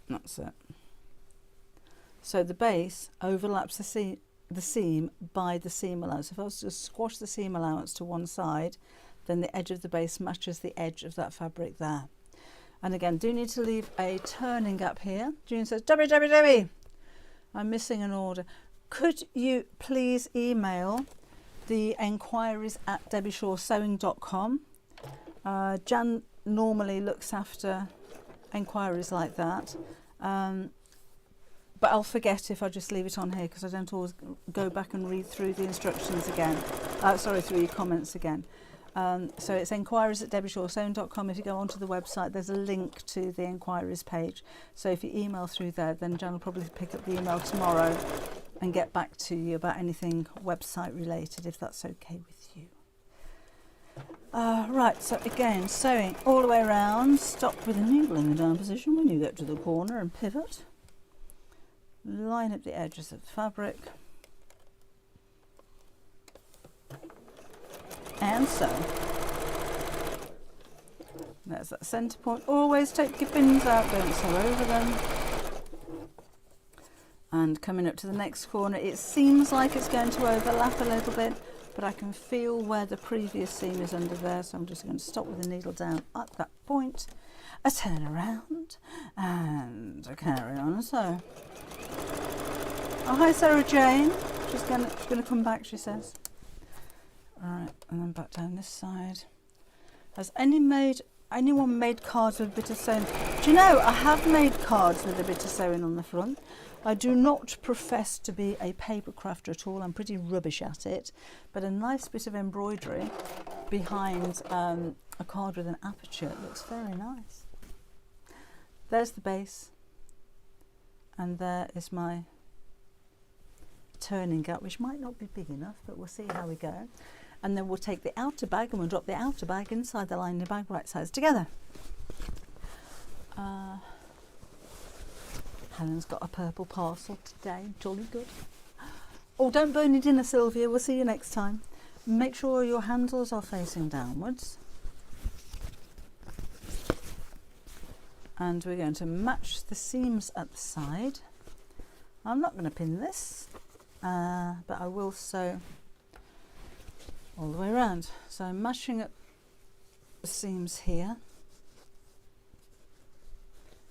That's it. So the base overlaps the seam by the seam allowance. If I was to squash the seam allowance to one side, then the edge of the base matches the edge of that fabric there. And again, do need to leave a turning gap here. June says, Debbie, I'm missing an order. Could you please email the enquiries at debbieshawsewing.com. Jan normally looks after enquiries like that, but I'll forget if I just leave it on here because I don't always go back and read through the instructions again. Through your comments again. So it's enquiries at debbieshawsewing.com. If you go onto the website, there's a link to the enquiries page. So if you email through there, then Jan will probably pick up the email tomorrow and get back to you about anything website related, if that's okay with you. Right, so again, sewing all the way around. Stop with the needle in the down position when you get to the corner and pivot. Line up the edges of the fabric. And sew. There's that centre point. Always take your pins out, don't sew over them. And coming up to the next corner, it seems like it's going to overlap a little bit, but I can feel where the previous seam is under there, so I'm just going to stop with the needle down at that point. I turn around and I carry on and sew. Oh, hi Sarah Jane. She's gonna come back, she says. Alright, and then back down this side. Has anyone made cards with a bit of sewing? Do you know, I have made cards with a bit of sewing on the front. I do not profess to be a paper crafter at all. I'm pretty rubbish at it. But a nice bit of embroidery behind a card with an aperture looks very nice. There's the base. And there is my turning gap, which might not be big enough, but we'll see how we go. And then we'll take the outer bag and we'll drop the outer bag inside the lining bag right sides together. Helen's got a purple parcel today, jolly good. Oh, don't burn your dinner, Sylvia, we'll see you next time. Make sure your handles are facing downwards. And we're going to match the seams at the side. I'm not going to pin this, but I will sew all the way around. So I'm matching up the seams here.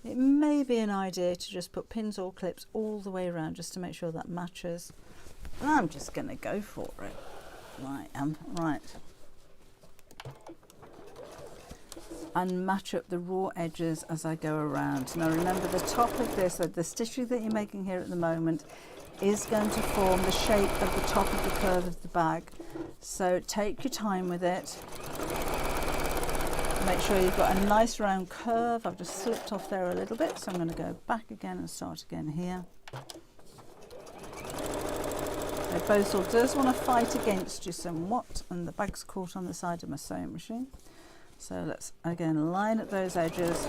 It may be an idea to just put pins or clips all the way around just to make sure that matches. And I'm just going to go for it. Right. And match up the raw edges as I go around. Now remember, the top of this, the stitching that you're making here at the moment, is going to form the shape of the top of the curve of the bag. So take your time with it. Make sure you've got a nice round curve. I've just slipped off there a little bit, so I'm going to go back again and start again here. The postal does want to fight against you somewhat, and the bag's caught on the side of my sewing machine. So let's again line up those edges.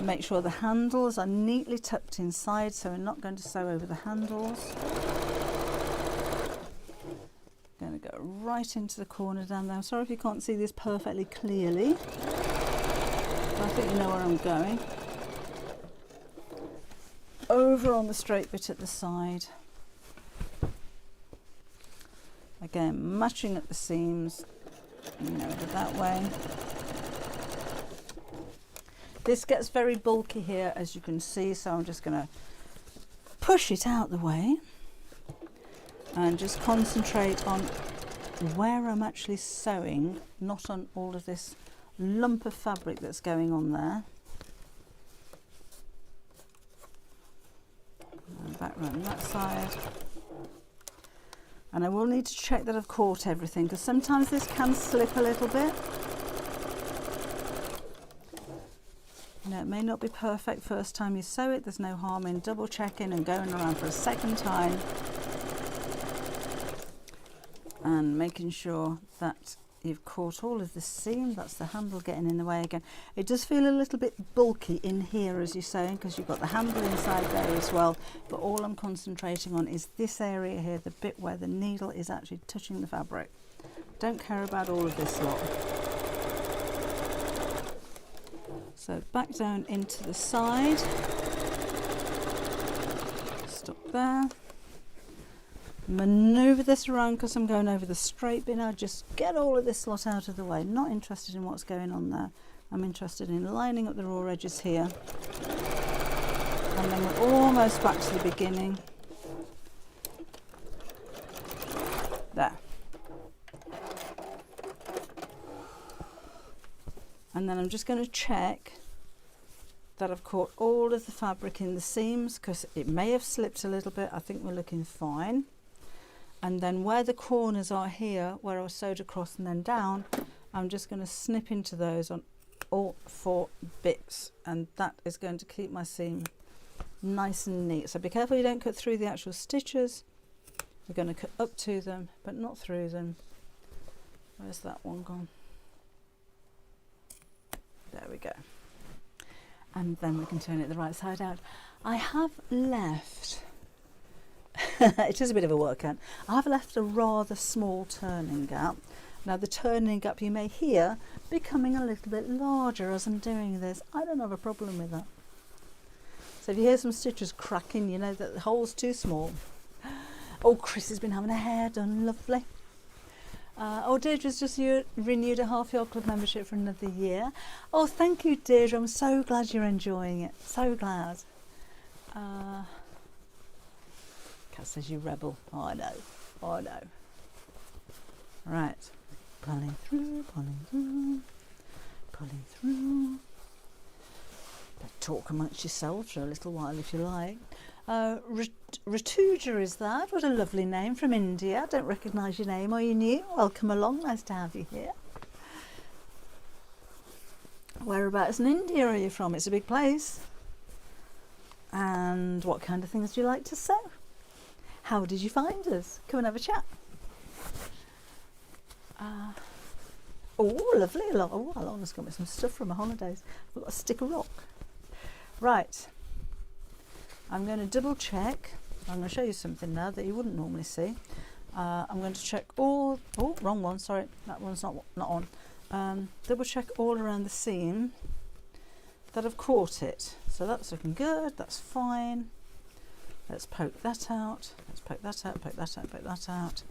Make sure the handles are neatly tucked inside, so we're not going to sew over the handles. Going to go right into the corner down there. I'm sorry if you can't see this perfectly clearly, but I think you know where I'm going. Over on the straight bit at the side. Again, matching at the seams. Over that way. This gets very bulky here, as you can see, so I'm just going to push it out the way and just concentrate on where I'm actually sewing, not on all of this lump of fabric that's going on there. And back around that side. And I will need to check that I've caught everything, because sometimes this can slip a little bit. It may not be perfect first time you sew it. There's no harm in double checking and going around for a second time and making sure that you've caught all of the seam. That's the handle getting in the way again. It does feel a little bit bulky in here as you're sewing, because you've got the handle inside there as well, but all I'm concentrating on is this area here, the bit where the needle is actually touching the fabric. Don't care about all of this lot. So back down into the side, stop there, manoeuvre this around because I'm going over the straight bit now. Just get all of this lot out of the way. Not interested in what's going on there. I'm interested in lining up the raw edges here. And then we're almost back to the beginning. There. And then I'm just going to check that I've caught all of the fabric in the seams, because it may have slipped a little bit. I think we're looking fine. And then where the corners are here, where I sewed across and then down, I'm just going to snip into those on all 4 bits, and that is going to keep my seam nice and neat. So be careful you don't cut through the actual stitches. We're going to cut up to them but not through them. Where's that one gone? There we go. And then we can turn it the right side out. I have left it is a bit of a workout. I have left a rather small turning gap. Now the turning gap you may hear becoming a little bit larger as I'm doing this. I don't have a problem with that. So if you hear some stitches cracking, you know that the hole's too small. Oh, Chris has been having her hair done, lovely. Oh, Deirdre's just renewed a Half Yard Club membership for another year. Oh, thank you, Deirdre. I'm so glad you're enjoying it. So glad. Kat says you rebel. Oh, I know. Oh, I know. Right. Pulling through, pulling through, pulling through. But talk amongst yourselves for a little while if you like. Ratuja is that? What a lovely name from India. I don't recognise your name. Are you new? Welcome along. Nice to have you here. Whereabouts in India are you from? It's a big place. And what kind of things do you like to sew? How did you find us? Come and have a chat. Oh, lovely. Oh, I'll almost got me some stuff from my holidays. I've got a stick of rock. Right. I'm going to double check. I'm going to show you something now that you wouldn't normally see. I'm going to check all, oh, wrong one, sorry, that one's not on. Double check all around the seam that I've caught it. So that's looking good, that's fine. Let's poke that out, let's poke that out, poke that out, poke that out.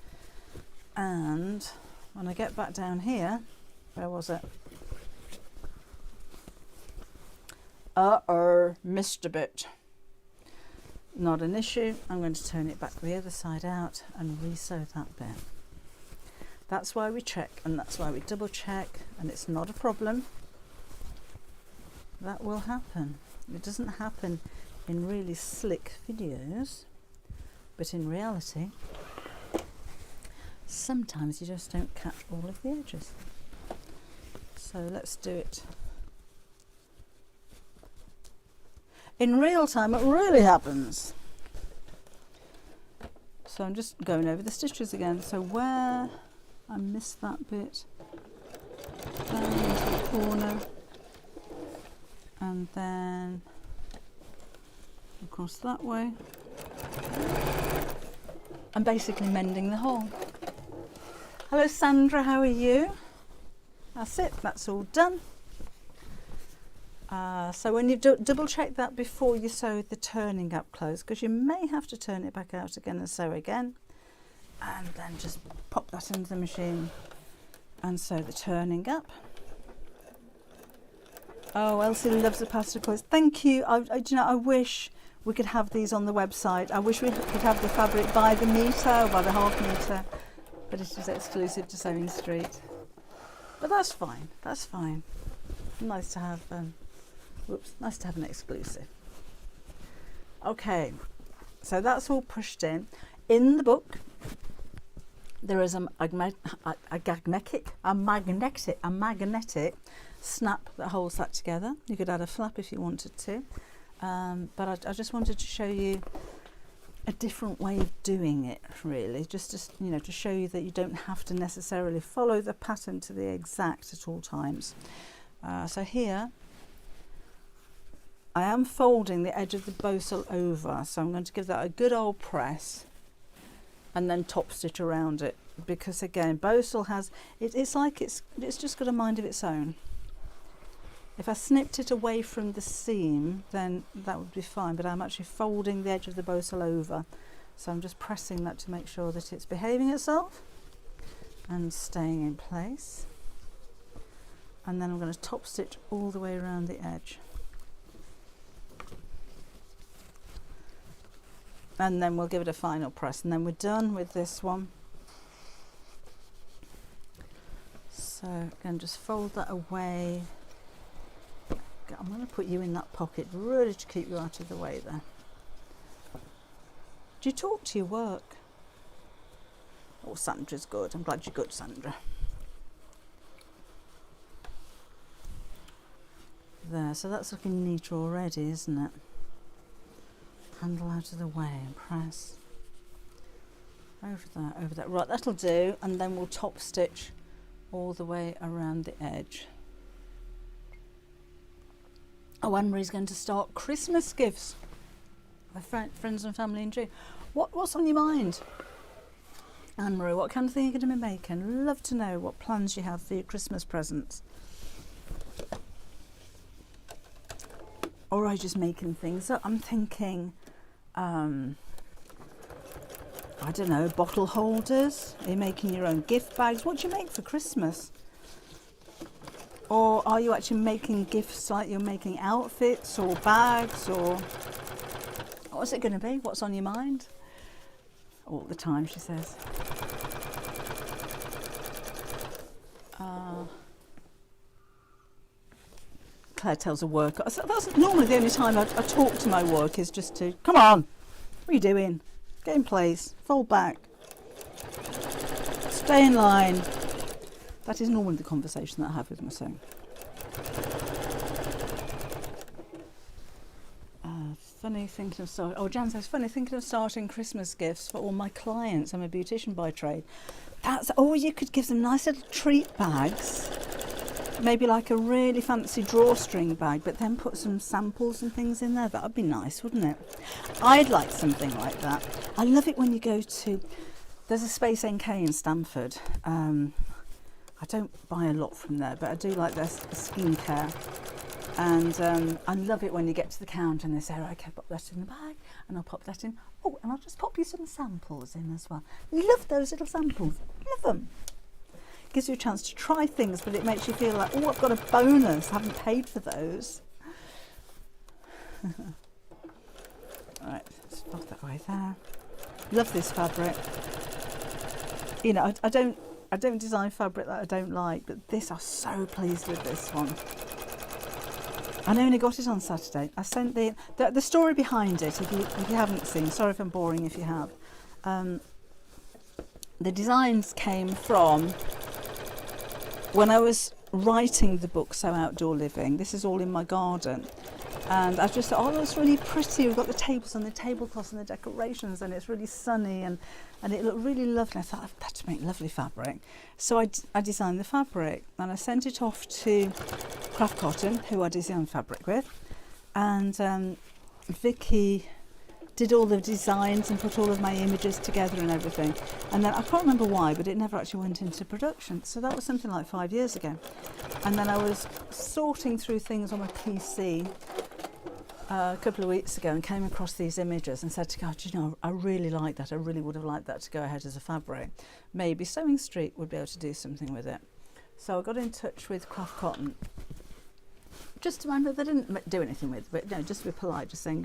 And when I get back down here, where was it? Missed a bit. Not an issue. I'm going to turn it back the other side out and re-sew that bit. That's why we check, and that's why we double check, and it's not a problem. That will happen. It doesn't happen in really slick videos, but in reality, sometimes you just don't catch all of the edges. So let's do it. In real time, it really happens. So I'm just going over the stitches again. So where I missed that bit, down into the corner, and then across that way. I'm basically mending the hole. Hello Sandra, how are you? That's it, that's all done. So when you double check that before you sew the turning gap closed, because you may have to turn it back out again and sew again, and then just pop that into the machine and sew the turning gap. Oh, Elsie loves the pasta clothes. Thank you. You know, I wish we could have these on the website. I wish we could have the fabric by the metre or by the half metre, but it is exclusive to Sewing Street. But that's fine. That's fine. Nice to have. Nice to have an exclusive. Okay, so that's all pushed in. In the book, there is a magnetic snap that holds that together. You could add a flap if you wanted to, but I just wanted to show you a different way of doing it, really, just to show you that you don't have to necessarily follow the pattern to the exact at all times. So here I am folding the edge of the bosal over, so I'm going to give that a good old press and then top stitch around it, because again, bosal has it's just got a mind of its own. If I snipped it away from the seam, then that would be fine, but I'm actually folding the edge of the bosal over, so I'm just pressing that to make sure that it's behaving itself and staying in place. And then I'm going to top stitch all the way around the edge. And then we'll give it a final press, and then we're done with this one. So again, just fold that away. I'm going to put you in that pocket really to keep you out of the way there. Do you talk to your work? Oh, Sandra's good. I'm glad you're good, Sandra. There, so that's looking neater already, isn't it? Handle out of the way and press. Over that. Right, that'll do, and then we'll top stitch all the way around the edge. Oh, Anne-Marie's going to start Christmas gifts for friends and family in June. What's on your mind, Anne-Marie? What kind of thing are you going to be making? Love to know what plans you have for your Christmas presents. Or are you just making things up? I'm thinking, I don't know, bottle holders. Are you making your own gift bags? What do you make for Christmas? Or are you actually making gifts like you're making outfits or bags, or what's it going to be? What's on your mind? All the time, she says. Claire tells her worker. That's normally the only time I talk to my work, is just to, come on, what are you doing? Get in place, fold back, stay in line. That is normally the conversation that I have with my son. Funny thinking of starting. Oh, Jan says, funny thinking of starting Christmas gifts for all my clients. I'm a beautician by trade. You could give them nice little treat bags. Maybe like a really fancy drawstring bag, but then put some samples and things in there. That would be nice, wouldn't it? I'd like something like that. I love it when you go to, there's a Space NK in Stamford. I don't buy a lot from there, but I do like their skincare. And I love it when you get to the counter and they say, okay, pop that in the bag, and I'll pop that in. Oh, and I'll just pop you some samples in as well. Love those little samples. Love them. Gives you a chance to try things, but it makes you feel like, oh, I've got a bonus. I haven't paid for those. All right, let's pop that away there. Love this fabric. You know, I don't design fabric that I don't like, but this, I'm so pleased with this one. I only got it on Saturday. I sent the story behind it, if you haven't seen. Sorry if I'm boring if you have. The designs came from when I was writing the book So Outdoor Living. This is all in my garden. And I just thought, oh, that's really pretty. We've got the tables and the tablecloths and the decorations, and it's really sunny, and it looked really lovely. I thought, that'd make lovely fabric. So I designed the fabric, and I sent it off to Craft Cotton, who I design fabric with. And Vicky did all the designs and put all of my images together and everything. And then I can't remember why, but it never actually went into production. So that was something like 5 years ago. And then I was sorting through things on my PC a couple of weeks ago and came across these images and said to God, you know, I really like that. I really would have liked that to go ahead as a fabric. Maybe Sewing Street would be able to do something with it. So I got in touch with Craft Cotton. Just to mind, they didn't do anything with it, but no, just to be polite, just saying,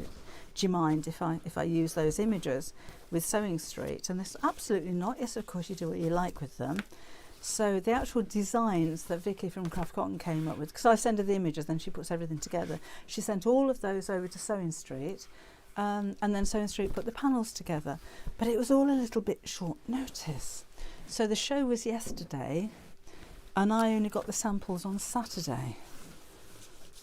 do you mind if I use those images with Sewing Street? And this, absolutely not. Yes, of course, you do what you like with them. So the actual designs that Vicky from Craft Cotton came up with, because I send her the images, then she puts everything together. She sent all of those over to Sewing Street, and then Sewing Street put the panels together. But it was all a little bit short notice. So the show was yesterday, and I only got the samples on Saturday.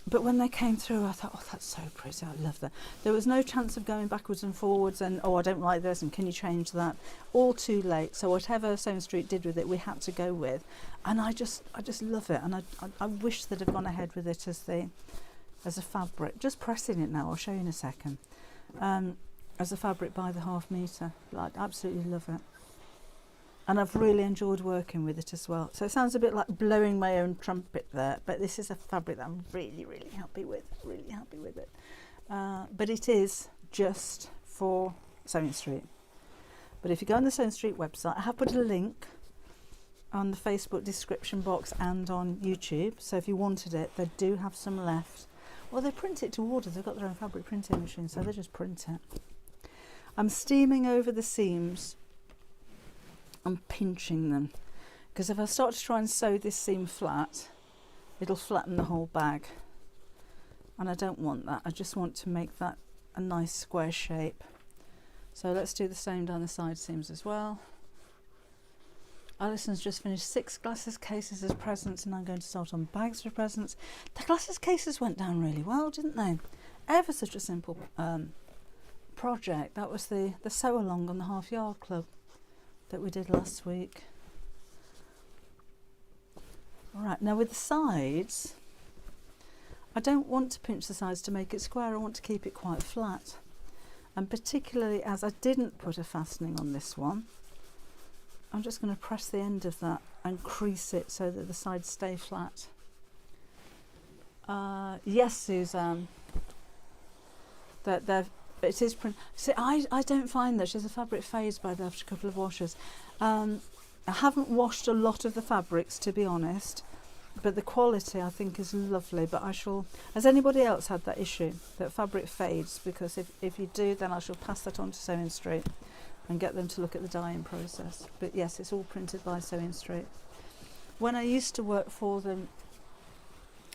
But when they came through, I thought, oh, that's so pretty. I love that. There was no chance of going backwards and forwards and, oh, I don't like this, and can you change that? All too late. So whatever Sewing Street did with it, we had to go with. And I just love it. And I wish they'd have gone ahead with it as a fabric. Just pressing it now. I'll show you in a second. As a fabric by the ½ metre. I absolutely love it. And I've really enjoyed working with it as well. So it sounds a bit like blowing my own trumpet there, but this is a fabric that I'm really, really happy with. Really happy with it. But it is just for Sewing Street. But if you go on the Sewing Street website, I have put a link on the Facebook description box and on YouTube. So if you wanted it, they do have some left. Well, they print it to order. They've got their own fabric printing machine, so they just print it. I'm steaming over the seams. I'm pinching them because if I start to try and sew this seam flat, it'll flatten the whole bag, and I don't want that. I just want to make that a nice square shape. So let's do the same down the side seams as well. Alison's just finished 6 glasses cases as presents, and I'm going to start on bags for presents. The glasses cases went down really well, didn't they? Ever such a simple project. That was the sew along on the Half Yard Club that we did last week. All right, now with the sides, I don't want to pinch the sides to make it square. I want to keep it quite flat, and particularly as I didn't put a fastening on this one, I'm just going to press the end of that and crease it so that the sides stay flat. Yes, Suzanne, that it is print. See, I don't find that the fabric fades by after a couple of washes. I haven't washed a lot of the fabrics, to be honest, but the quality I think is lovely. But I shall, has anybody else had that issue, that fabric fades? Because if you do, then I shall pass that on to Sewing Street and get them to look at the dyeing process. But yes, it's all printed by Sewing Street. When I used to work for them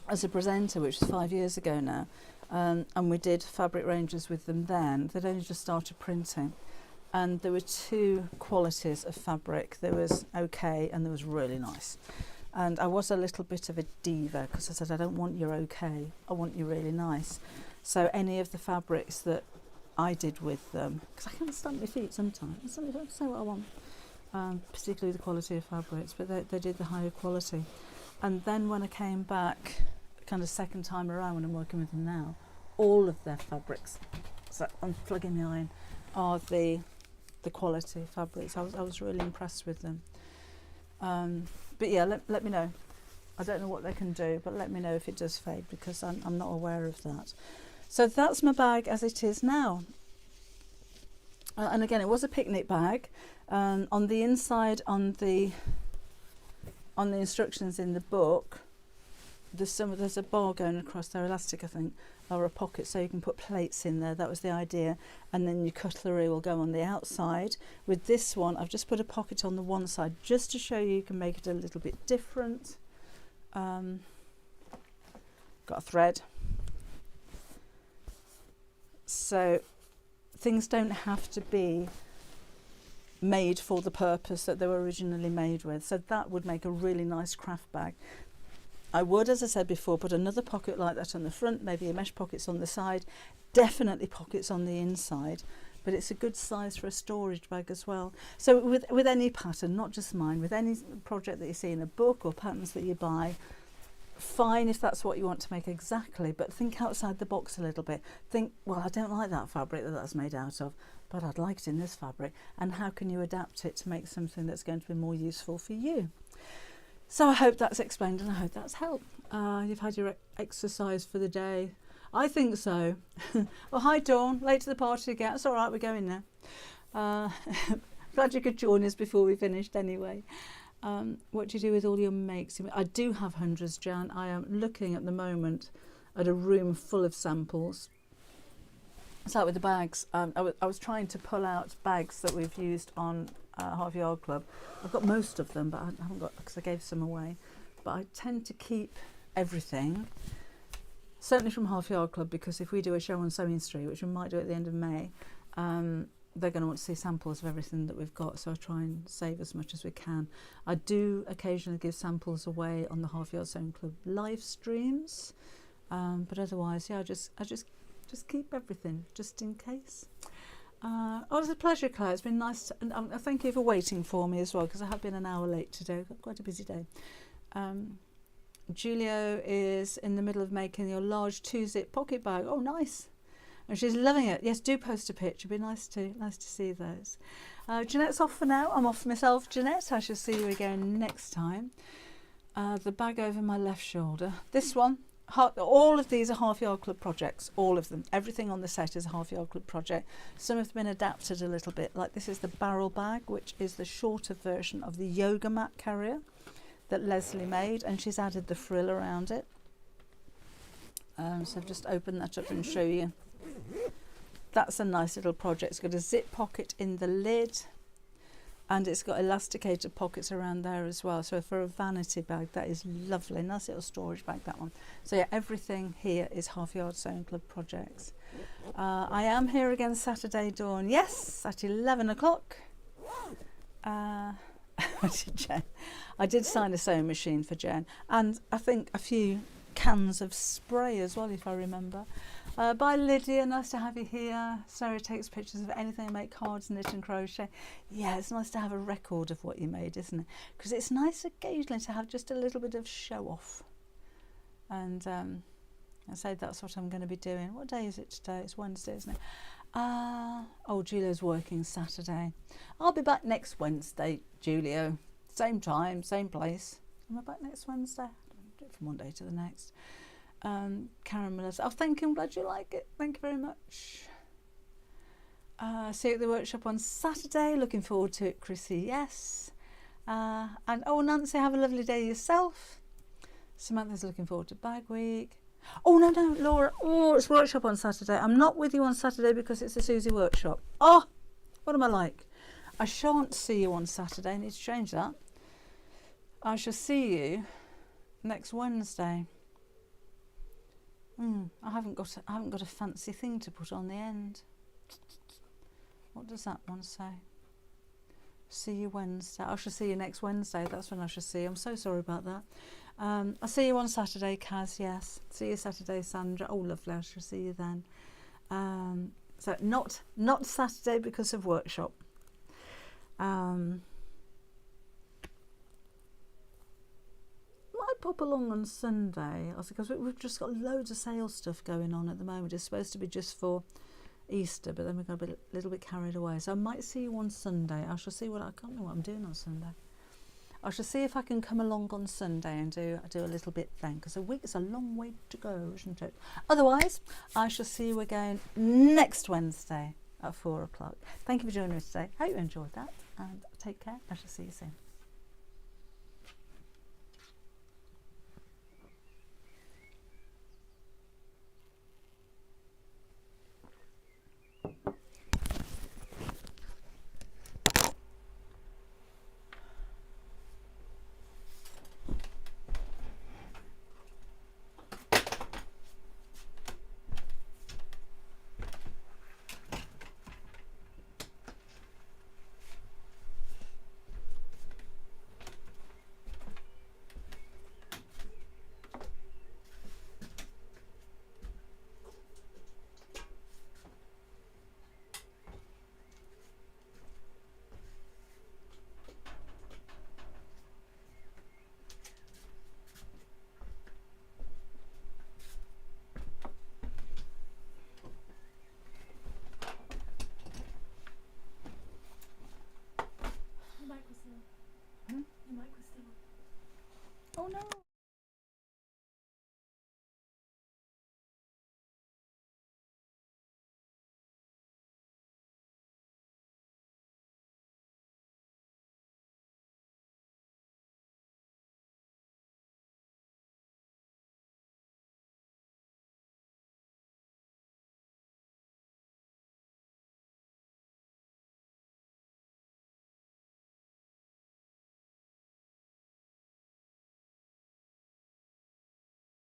as a presenter, which was 5 years ago now, and we did fabric ranges with them then, they'd only just started printing. And there were 2 qualities of fabric. There was okay and there was really nice. And I was a little bit of a diva because I said, I don't want your okay, I want you really nice. So any of the fabrics that I did with them, because I can't stamp my feet sometimes, I don't say what I want, particularly the quality of fabrics, but they did the higher quality. And then when I came back, kind of second time around when I'm working with them now, all of their fabrics, so I'm plugging the iron, are the quality fabrics. I was really impressed with them. But yeah, let me know. I don't know what they can do, but let me know if it does fade, because I'm not aware of that. So that's my bag as it is now. And again, it was a picnic bag. On the inside, on the instructions in the book, there's a bar going across there, elastic I think, or a pocket, so you can put plates in there. That was the idea. And then your cutlery will go on the outside. With this one, I've just put a pocket on the one side just to show you can make it a little bit different. Got a thread. So things don't have to be made for the purpose that they were originally made with. So that would make a really nice craft bag. I would, as I said before, put another pocket like that on the front, maybe a mesh pockets on the side, definitely pockets on the inside, but it's a good size for a storage bag as well. So with any pattern, not just mine, with any project that you see in a book or patterns that you buy, fine if that's what you want to make exactly, but think outside the box a little bit. Think, well, I don't like that fabric that that's made out of, but I'd like it in this fabric, and how can you adapt it to make something that's going to be more useful for you? So I hope that's explained, and I hope that's helped. You've had your exercise for the day. I think so. Well, hi Dawn, late to the party again. It's all right, we're going now. Glad you could join us before we finished anyway. What do you do with all your makes? I do have hundreds, Jan. I am looking at the moment at a room full of samples. It's like with the bags. I was trying to pull out bags that we've used on Half Yard Club. I've got most of them, but I haven't got, because I gave some away. But I tend to keep everything, certainly from Half Yard Club, because if we do a show on Sewing Street, which we might do at the end of May, they're going to want to see samples of everything that we've got, so I try and save as much as we can. I do occasionally give samples away on the Half Yard Sewing Club live streams, but otherwise, yeah, I just keep everything just in case. Oh, it's a pleasure, Claire. It's been nice, and thank you for waiting for me as well, because I have been an hour late today. I've got quite a busy day. Julio is in the middle of making your large 2-zip pocket bag. Oh, nice. And she's loving it. Yes, do post a picture. It'd be nice to see those. Jeanette's off for now. I'm off for myself, Jeanette. I shall see you again next time. The bag over my left shoulder. This one, all of these are Half Yard Club projects. All of them. Everything on the set is a Half Yard Club project. Some have been adapted a little bit. Like this is the barrel bag, which is the shorter version of the yoga mat carrier that Leslie made, and she's added the frill around it. So I've just opened that up and show you. That's a nice little project. It's got a zip pocket in the lid. And it's got elasticated pockets around there as well. So for a vanity bag, that is lovely. Nice little storage bag, that one. So yeah, everything here is Half Yard Sewing Club projects. I am here again Saturday, Dawn. Yes, at 11 o'clock. I did sign a sewing machine for Jen. And I think a few cans of spray as well, if I remember. Bye Lydia, nice to have you here. Sarah takes pictures of anything I make, cards, knit and crochet. Yeah, it's nice to have a record of what you made, isn't it? Because it's nice occasionally to have just a little bit of show off. And I say that's what I'm going to be doing. What day is it today? It's Wednesday, isn't it? Oh, Julio's working Saturday. I'll be back next Wednesday, Julio. Same time, same place. Am I back next Wednesday? I don't do it from one day to the next. Karen Miller. Oh, thank you. I'm glad you like it. Thank you very much. See you at the workshop on Saturday. Looking forward to it, Chrissy. Yes. And oh, Nancy, have a lovely day yourself. Samantha's looking forward to Bag Week. Oh, no, Laura. Oh, it's workshop on Saturday. I'm not with you on Saturday because it's a Susie workshop. Oh, what am I like? I shan't see you on Saturday. I need to change that. I shall see you next Wednesday. I haven't got a fancy thing to put on the end. What does that one say? See you Wednesday. I shall see you next Wednesday. That's when I shall see you. I'm so sorry about that. I'll see you on Saturday, Kaz. Yes. See you Saturday, Sandra. Oh, lovely. I shall see you then. So not Saturday because of workshop. Might pop along on Sunday, because we've just got loads of sales stuff going on at the moment. It's supposed to be just for Easter, but then we're going to be a little bit carried away. So I might see you on Sunday. I shall see I can't know what I'm doing on Sunday. I shall see if I can come along on Sunday and do a little bit then, because a week is a long way to go, isn't it? Otherwise, I shall see you again next Wednesday at 4 o'clock. Thank you for joining us today. Hope you enjoyed that, and take care. I shall see you soon.